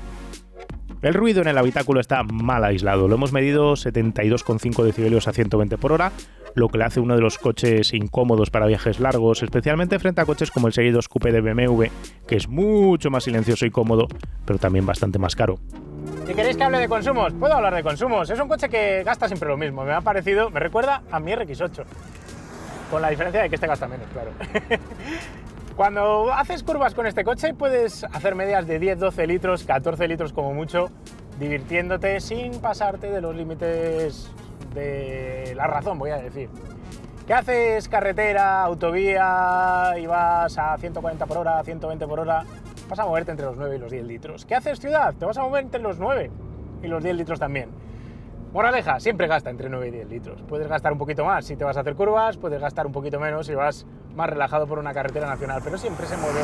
El ruido en el habitáculo está mal aislado. Lo hemos medido 72,5 decibelios a 120 por hora, lo que le hace uno de los coches incómodos para viajes largos, especialmente frente a coches como el Serie 2 Coupé de BMW, que es mucho más silencioso y cómodo, pero también bastante más caro. ¿Y queréis que hable de consumos? Puedo hablar de consumos. Es un coche que gasta siempre lo mismo. Me recuerda a mi RX8, con la diferencia de que este gasta menos, claro. Cuando haces curvas con este coche puedes hacer medias de 10, 12 litros, 14 litros como mucho, divirtiéndote sin pasarte de los límites de la razón, voy a decir. ¿Qué haces carretera, autovía y vas a 140 por hora, 120 por hora? Vas a moverte entre los 9 y los 10 litros. ¿Qué haces ciudad? Te vas a mover entre los 9 y los 10 litros también. Moraleja, siempre gasta entre 9 y 10 litros. Puedes gastar un poquito más si te vas a hacer curvas, puedes gastar un poquito menos si vas más relajado por una carretera nacional, pero siempre se mueve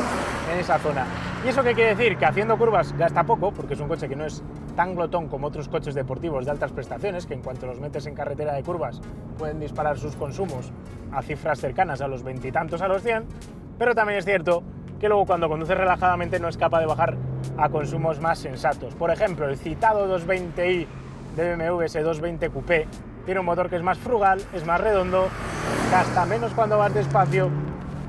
en esa zona. ¿Y eso qué quiere decir? Que haciendo curvas gasta poco, porque es un coche que no es tan glotón como otros coches deportivos de altas prestaciones, que en cuanto los metes en carretera de curvas pueden disparar sus consumos a cifras cercanas a los 20 y tantos a los 100, pero también es cierto que luego cuando conduces relajadamente no es capaz de bajar a consumos más sensatos. Por ejemplo, el citado 220i de BMW, ese 220 Coupé, tiene un motor que es más frugal, es más redondo, gasta menos cuando vas despacio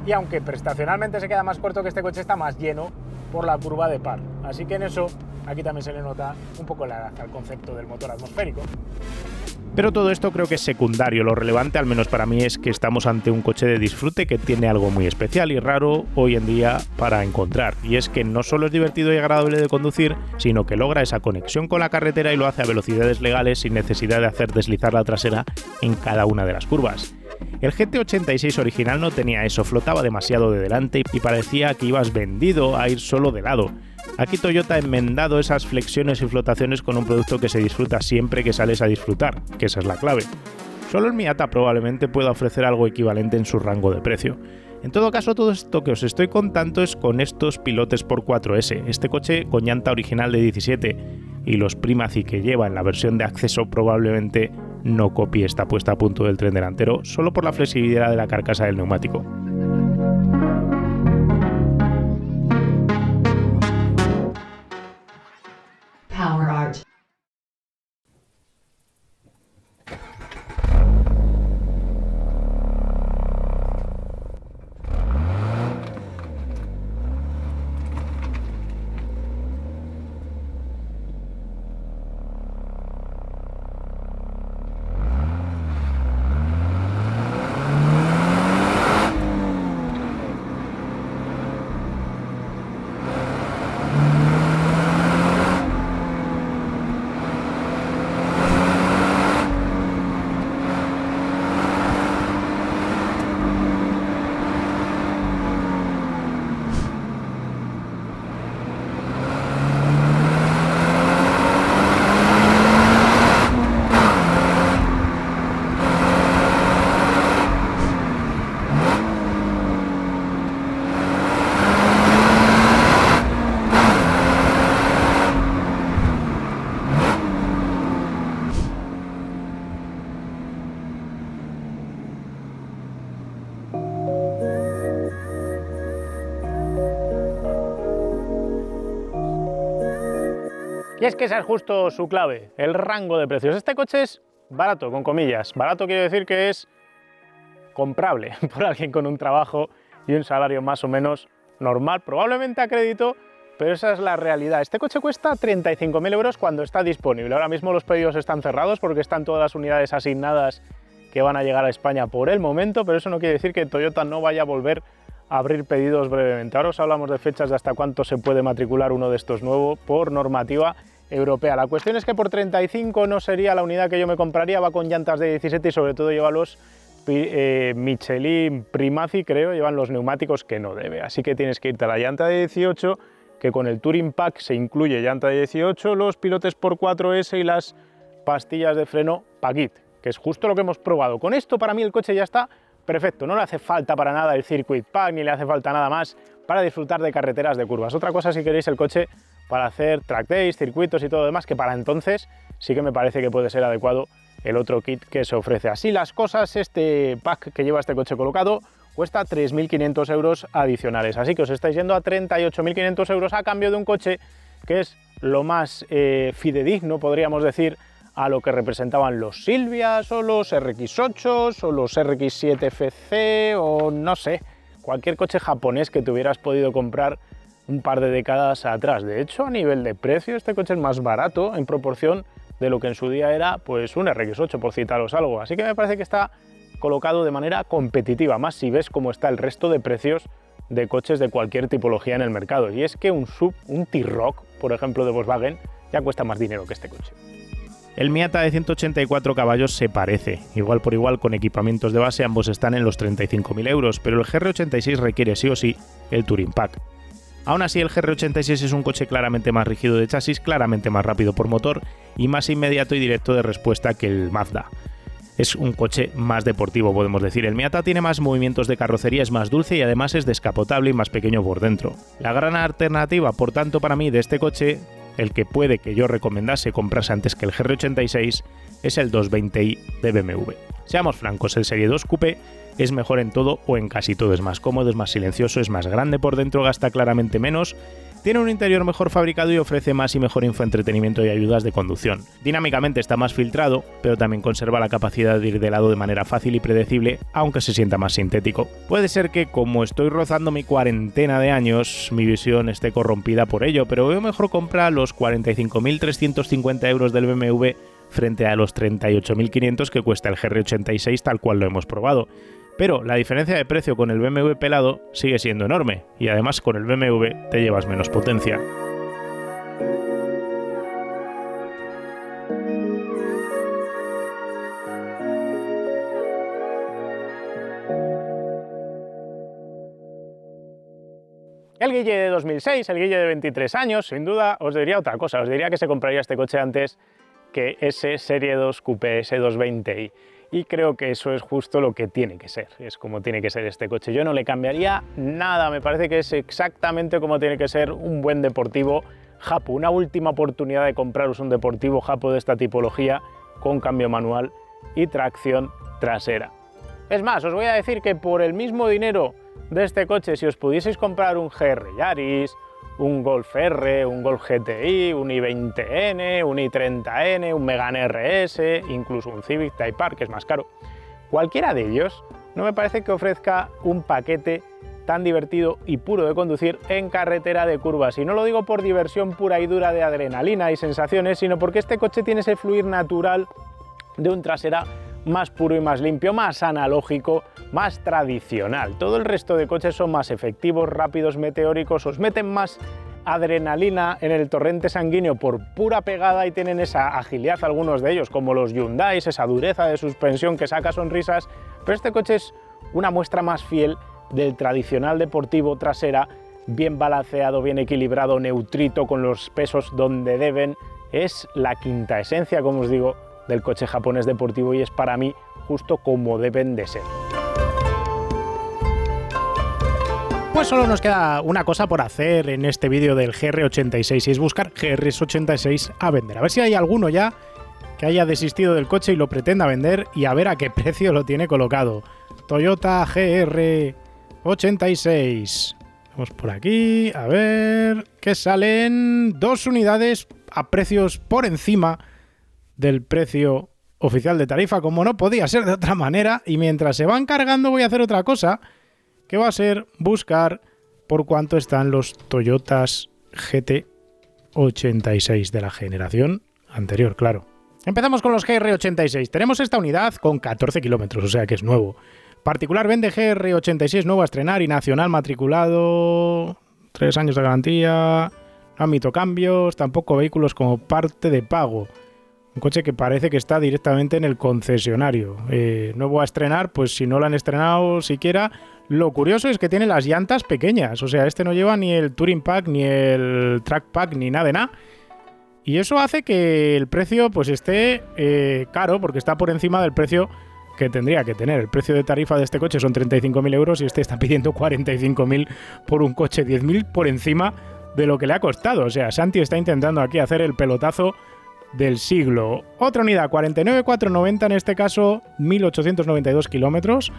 y aunque prestacionalmente se queda más corto que este coche, está más lleno por la curva de par. Así que en eso, aquí también se le nota un poco la edad al concepto del motor atmosférico. Pero todo esto creo que es secundario. Lo relevante, al menos para mí, es que estamos ante un coche de disfrute que tiene algo muy especial y raro hoy en día para encontrar. Y es que no solo es divertido y agradable de conducir, sino que logra esa conexión con la carretera y lo hace a velocidades legales sin necesidad de hacer deslizar la trasera en cada una de las curvas. El GT86 original no tenía eso, flotaba demasiado de delante y parecía que ibas vendido a ir solo de lado. Aquí Toyota ha enmendado esas flexiones y flotaciones con un producto que se disfruta siempre que sales a disfrutar, que esa es la clave. Solo el Miata probablemente pueda ofrecer algo equivalente en su rango de precio. En todo caso, todo esto que os estoy contando es con estos pilotes por 4S, este coche con llanta original de 17, y los Primacy que lleva en la versión de acceso probablemente no copie esta puesta a punto del tren delantero, solo por la flexibilidad de la carcasa del neumático. Power Art. Y es que esa es justo su clave, el rango de precios. Este coche es barato, con comillas. Barato quiere decir que es comprable por alguien con un trabajo y un salario más o menos normal, probablemente a crédito, pero esa es la realidad. Este coche cuesta 35.000 euros cuando está disponible. Ahora mismo los pedidos están cerrados porque están todas las unidades asignadas que van a llegar a España por el momento, pero eso no quiere decir que Toyota no vaya a volver a abrir pedidos brevemente. Ahora os hablamos de fechas de hasta cuánto se puede matricular uno de estos nuevos por normativa europea. La cuestión es que por 35 no sería la unidad que yo me compraría, va con llantas de 17 y sobre todo lleva los Michelin Primacy, creo, llevan los neumáticos que no debe, así que tienes que irte a la llanta de 18, que con el Touring Pack se incluye llanta de 18, los pilotes por 4S y las pastillas de freno Pagit, que es justo lo que hemos probado. Con esto para mí el coche ya está perfecto, no le hace falta para nada el Circuit Pack, ni le hace falta nada más para disfrutar de carreteras de curvas. Otra cosa si queréis el coche para hacer track days, circuitos y todo lo demás, que para entonces sí que me parece que puede ser adecuado el otro kit que se ofrece. Así las cosas, este pack que lleva este coche colocado cuesta 3.500 euros adicionales, así que os estáis yendo a 38.500 euros a cambio de un coche que es lo más fidedigno, podríamos decir, a lo que representaban los Silvias o los RX8 o los RX7 FC o no sé, cualquier coche japonés que te hubieras podido comprar un par de décadas atrás. De hecho, a nivel de precio, este coche es más barato en proporción de lo que en su día era pues un RX8, por citaros algo. Así que me parece que está colocado de manera competitiva, más si ves cómo está el resto de precios de coches de cualquier tipología en el mercado. Y es que un T-Roc, por ejemplo, de Volkswagen, ya cuesta más dinero que este coche. El Miata de 184 caballos se parece, igual por igual con equipamientos de base, ambos están en los 35.000 euros, pero el GR86 requiere sí o sí el Touring Pack. Aún así, el GR86 es un coche claramente más rígido de chasis, claramente más rápido por motor y más inmediato y directo de respuesta que el Mazda. Es un coche más deportivo, podemos decir. El Miata tiene más movimientos de carrocería, es más dulce y además es descapotable y más pequeño por dentro. La gran alternativa, por tanto, para mí de este coche, el que puede que yo recomendase comprarse antes que el GR86, es el 220i de BMW. Seamos francos, el Serie 2 Coupé es mejor en todo o en casi todo, es más cómodo, es más silencioso, es más grande por dentro, gasta claramente menos, tiene un interior mejor fabricado y ofrece más y mejor infoentretenimiento y ayudas de conducción. Dinámicamente está más filtrado, pero también conserva la capacidad de ir de lado de manera fácil y predecible, aunque se sienta más sintético. Puede ser que, como estoy rozando mi cuarentena de años, mi visión esté corrompida por ello, pero veo mejor comprar los 45.350 euros del BMW frente a los 38.500 que cuesta el GR86 tal cual lo hemos probado. Pero la diferencia de precio con el BMW pelado sigue siendo enorme y además con el BMW te llevas menos potencia. El Guille de 2006, el Guille de 23 años, sin duda os diría otra cosa, os diría que se compraría este coche antes que ese Serie 2 Coupé, ese 220i. Y creo que eso es justo lo que tiene que ser, es como tiene que ser este coche. Yo no le cambiaría nada, me parece que es exactamente como tiene que ser un buen deportivo japo. Una última oportunidad de compraros un deportivo japo de esta tipología con cambio manual y tracción trasera. Es más, os voy a decir que por el mismo dinero de este coche, si os pudieseis comprar un GR Yaris, un Golf R, un Golf GTI, un i20N, un i30N, un Megane RS, incluso un Civic Type R, que es más caro. Cualquiera de ellos no me parece que ofrezca un paquete tan divertido y puro de conducir en carretera de curvas. Y no lo digo por diversión pura y dura de adrenalina y sensaciones, sino porque este coche tiene ese fluir natural de un trasera más puro y más limpio, más analógico, más tradicional. Todo el resto de coches son más efectivos, rápidos, meteóricos, os meten más adrenalina en el torrente sanguíneo por pura pegada y tienen esa agilidad algunos de ellos, como los Hyundai, esa dureza de suspensión que saca sonrisas, pero este coche es una muestra más fiel del tradicional deportivo trasera, bien balanceado, bien equilibrado, neutrito, con los pesos donde deben. Es la quinta esencia, como os digo, del coche japonés deportivo y es para mí justo como deben de ser. Pues solo nos queda una cosa por hacer en este vídeo del GR86 y es buscar GR86 a vender. A ver si hay alguno ya que haya desistido del coche y lo pretenda vender y a ver a qué precio lo tiene colocado. Toyota GR86. Vamos por aquí, a ver, que salen 2 unidades a precios por encima del precio oficial de tarifa, como no podía ser de otra manera, y mientras se van cargando voy a hacer otra cosa, que va a ser buscar por cuánto están los Toyotas GT86 de la generación anterior, claro. Empezamos con los GR86. Tenemos esta unidad con 14 kilómetros, o sea que es nuevo. Particular vende GR86 nuevo a estrenar y nacional matriculado, 3 años de garantía, ámbito cambios, tampoco vehículos como parte de pago. Un coche que parece que está directamente en el concesionario. Nuevo a estrenar, pues si no lo han estrenado siquiera. Lo curioso es que tiene las llantas pequeñas, o sea, este no lleva ni el Touring Pack, ni el Track Pack, ni nada de nada. Y eso hace que el precio pues esté caro, porque está por encima del precio que tendría que tener. El precio de tarifa de este coche son 35.000 euros y este está pidiendo 45.000 por un coche, 10.000 por encima de lo que le ha costado. O sea, Santi está intentando aquí hacer el pelotazo del siglo. Otra unidad, 49.490, en este caso 1.892 kilómetros.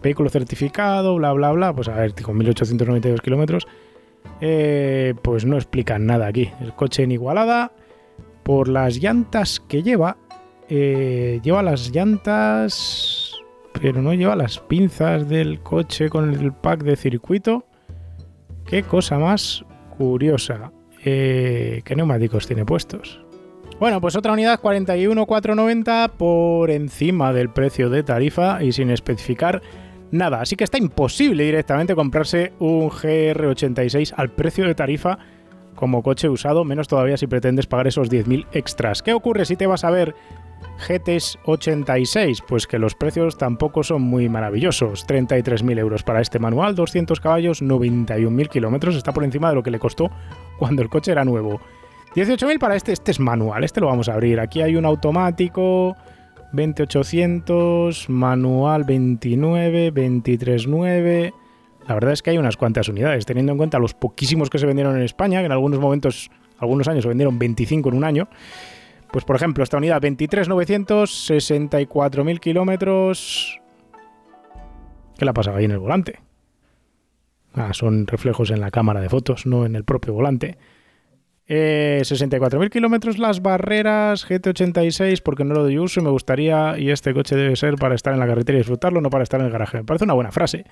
Vehículo certificado, bla, bla, bla. Pues a ver, con 1.892 kilómetros, pues no explican nada aquí. El coche en igualada, por las llantas que lleva, lleva las llantas, pero no lleva las pinzas del coche con el pack de circuito. Qué cosa más curiosa. ¿Qué neumáticos tiene puestos? Bueno, pues otra unidad, 41.490, por encima del precio de tarifa y sin especificar nada. Así que está imposible directamente comprarse un GR86 al precio de tarifa como coche usado, menos todavía si pretendes pagar esos 10.000 extras. ¿Qué ocurre si te vas a ver GTs 86? Pues que los precios tampoco son muy maravillosos. 33.000 euros para este manual, 200 caballos, 91.000 kilómetros. Está por encima de lo que le costó cuando el coche era nuevo. 18.000 para este es manual, este lo vamos a abrir. Aquí hay un automático, 20.800, manual 29, 23.9. La verdad es que hay unas cuantas unidades, teniendo en cuenta los poquísimos que se vendieron en España, que en algunos momentos, algunos años se vendieron 25 en un año. Pues por ejemplo, esta unidad 23.900, 64.000 kilómetros. ¿Qué le ha pasado ahí en el volante? Son reflejos en la cámara de fotos, no en el propio volante. 64.000 kilómetros las barreras, GT86 porque no lo doy uso y me gustaría, y este coche debe ser para estar en la carretera y disfrutarlo, no para estar en el garaje. Me parece una buena frase.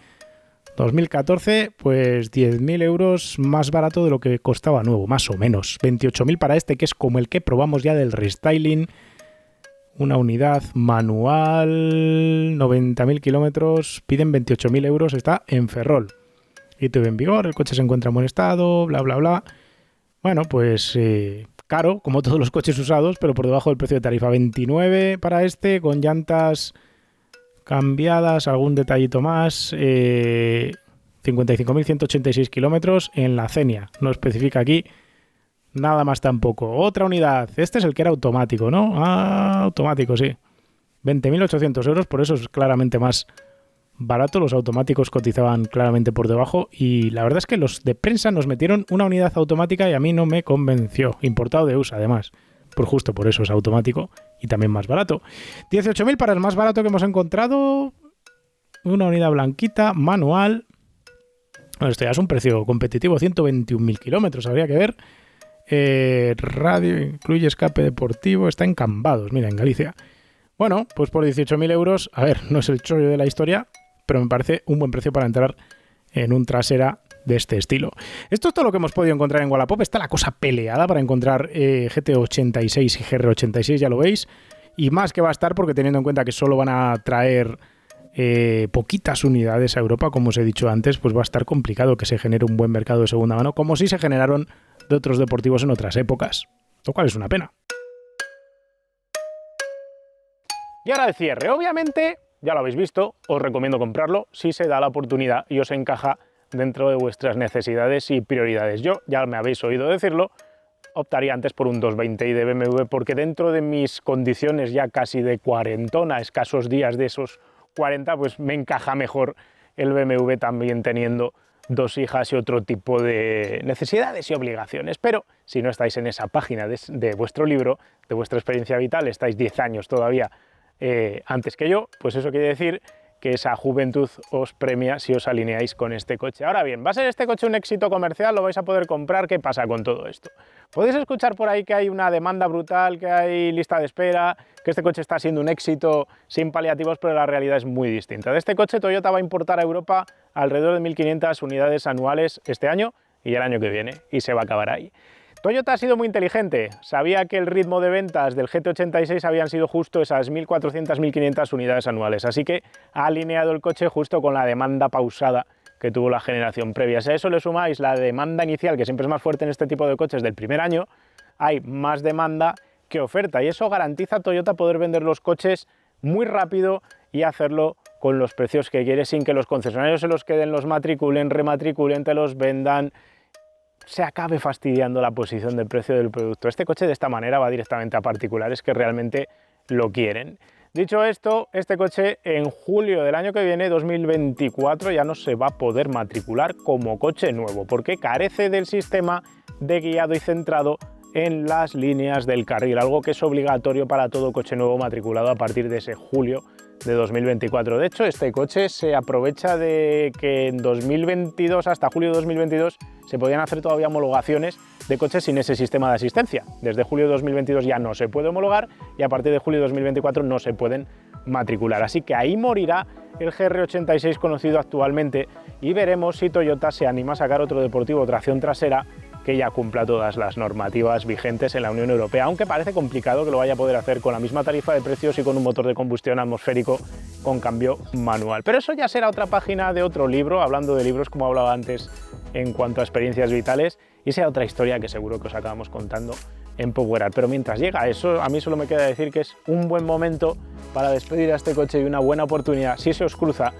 2014, pues 10.000 euros más barato de lo que costaba nuevo, más o menos. 28.000 para este, que es como el que probamos ya del restyling. Una unidad manual, 90.000 kilómetros, piden 28.000 euros, está en Ferrol. ITV en vigor, el coche se encuentra en buen estado, bla, bla, bla. Bueno, pues caro, como todos los coches usados, pero por debajo del precio de tarifa. 29 para este, con llantas cambiadas, algún detallito más. 55.186 kilómetros en la Xenia. No especifica aquí nada más tampoco. Otra unidad. Este es el que era automático, ¿no? Automático, sí. 20.800 euros, por eso es claramente más barato. Los automáticos cotizaban claramente por debajo y la verdad es que los de prensa nos metieron una unidad automática y a mí no me convenció. Importado de USA, además. Justo por eso es automático y también más barato. 18.000 para el más barato que hemos encontrado. Una unidad blanquita, manual. Bueno, esto ya es un precio competitivo. 121.000 kilómetros, habría que ver. Radio, incluye escape deportivo. Está en Cambados, mira, en Galicia. Bueno, pues por 18.000 euros, a ver, no es el chollo de la historia, pero me parece un buen precio para entrar en un trasera de este estilo. Esto es todo lo que hemos podido encontrar en Wallapop. Está la cosa peleada para encontrar GT86 y GR86, ya lo veis. Y más que va a estar, porque teniendo en cuenta que solo van a traer poquitas unidades a Europa, como os he dicho antes, pues va a estar complicado que se genere un buen mercado de segunda mano, como si se generaron de otros deportivos en otras épocas. Lo cual es una pena. Y ahora el cierre. Obviamente, ya lo habéis visto, os recomiendo comprarlo si se da la oportunidad y os encaja dentro de vuestras necesidades y prioridades. Yo, ya me habéis oído decirlo, optaría antes por un 220i de BMW porque dentro de mis condiciones ya casi de cuarentona, escasos días de esos 40, pues me encaja mejor el BMW también teniendo 2 hijas y otro tipo de necesidades y obligaciones. Pero si no estáis en esa página de vuestro libro, de vuestra experiencia vital, estáis 10 años todavía antes que yo, pues eso quiere decir que esa juventud os premia si os alineáis con este coche. Ahora bien, ¿va a ser este coche un éxito comercial? ¿Lo vais a poder comprar? ¿Qué pasa con todo esto? Podéis escuchar por ahí que hay una demanda brutal, que hay lista de espera, que este coche está siendo un éxito sin paliativos, pero la realidad es muy distinta. De este coche Toyota va a importar a Europa alrededor de 1.500 unidades anuales este año y el año que viene, y se va a acabar ahí. Toyota ha sido muy inteligente, sabía que el ritmo de ventas del GT86 habían sido justo esas 1.400-1.500 unidades anuales, así que ha alineado el coche justo con la demanda pausada que tuvo la generación previa. Si a eso le sumáis la demanda inicial, que siempre es más fuerte en este tipo de coches del primer año, hay más demanda que oferta, y eso garantiza a Toyota poder vender los coches muy rápido y hacerlo con los precios que quiere, sin que los concesionarios se los queden, los matriculen, rematriculen, te los vendan, se acabe fastidiando la posición del precio del producto. Este coche de esta manera va directamente a particulares que realmente lo quieren. Dicho esto, este coche en julio del año que viene, 2024, ya no se va a poder matricular como coche nuevo, porque carece del sistema de guiado y centrado en las líneas del carril, algo que es obligatorio para todo coche nuevo matriculado a partir de ese julio de 2024. De hecho, este coche se aprovecha de que en 2022, hasta julio de 2022, se podían hacer todavía homologaciones de coches sin ese sistema de asistencia. Desde julio de 2022 ya no se puede homologar y a partir de julio de 2024 no se pueden matricular. Así que ahí morirá el GR86 conocido actualmente y veremos si Toyota se anima a sacar otro deportivo tracción trasera que ya cumpla todas las normativas vigentes en la Unión Europea, aunque parece complicado que lo vaya a poder hacer con la misma tarifa de precios y con un motor de combustión atmosférico con cambio manual. Pero eso ya será otra página de otro libro, hablando de libros como hablaba antes en cuanto a experiencias vitales, y sea otra historia que seguro que os acabamos contando en PowerArt. Pero mientras llega eso, a mí solo me queda decir que es un buen momento para despedir a este coche y una buena oportunidad, si se os cruza,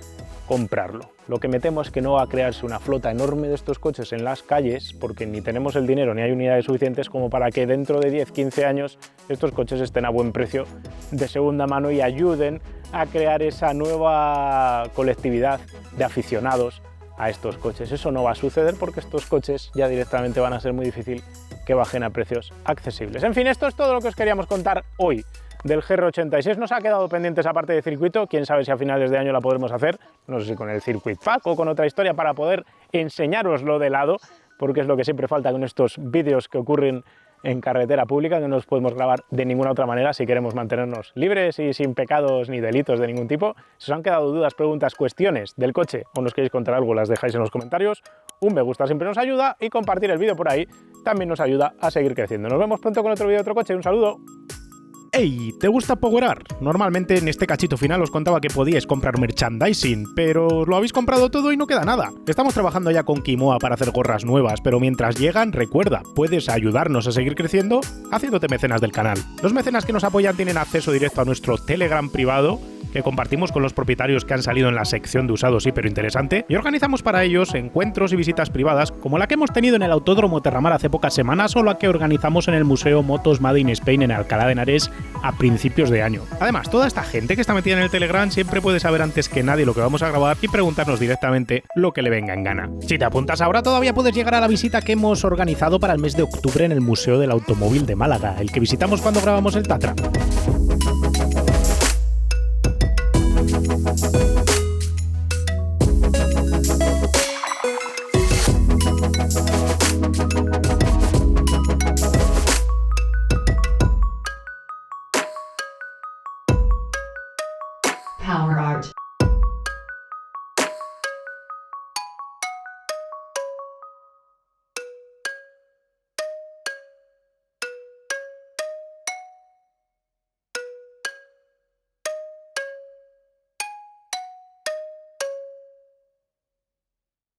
comprarlo. Lo que me temo es que no va a crearse una flota enorme de estos coches en las calles, porque ni tenemos el dinero ni hay unidades suficientes como para que dentro de 10-15 años estos coches estén a buen precio de segunda mano y ayuden a crear esa nueva colectividad de aficionados a estos coches. Eso no va a suceder porque estos coches ya directamente van a ser muy difícil que bajen a precios accesibles. En fin, esto es todo lo que os queríamos contar hoy del GR86. Nos ha quedado pendiente esa parte de circuito, quién sabe si a finales de año la podremos hacer, no sé si con el Circuit Pack o con otra historia para poder enseñároslo de lado, porque es lo que siempre falta con estos vídeos que ocurren en carretera pública, que no los podemos grabar de ninguna otra manera si queremos mantenernos libres y sin pecados ni delitos de ningún tipo. Si os han quedado dudas, preguntas, cuestiones del coche o nos queréis contar algo, las dejáis en los comentarios. Un me gusta siempre nos ayuda y compartir el vídeo por ahí también nos ayuda a seguir creciendo. Nos vemos pronto con otro vídeo de otro coche. Un saludo. ¡Hey! ¿Te gusta PowerArt? Normalmente en este cachito final os contaba que podíais comprar merchandising, pero lo habéis comprado todo y no queda nada. Estamos trabajando ya con Kimoa para hacer gorras nuevas, pero mientras llegan, recuerda, puedes ayudarnos a seguir creciendo haciéndote mecenas del canal. Los mecenas que nos apoyan tienen acceso directo a nuestro Telegram privado, que compartimos con los propietarios que han salido en la sección de usados hiperinteresante, y organizamos para ellos encuentros y visitas privadas como la que hemos tenido en el Autódromo Terramar hace pocas semanas o la que organizamos en el Museo Motos Made in Spain en Alcalá de Henares a principios de año. Además, toda esta gente que está metida en el Telegram siempre puede saber antes que nadie lo que vamos a grabar y preguntarnos directamente lo que le venga en gana. Si te apuntas ahora, todavía puedes llegar a la visita que hemos organizado para el mes de octubre en el Museo del Automóvil de Málaga, el que visitamos cuando grabamos el Tatra.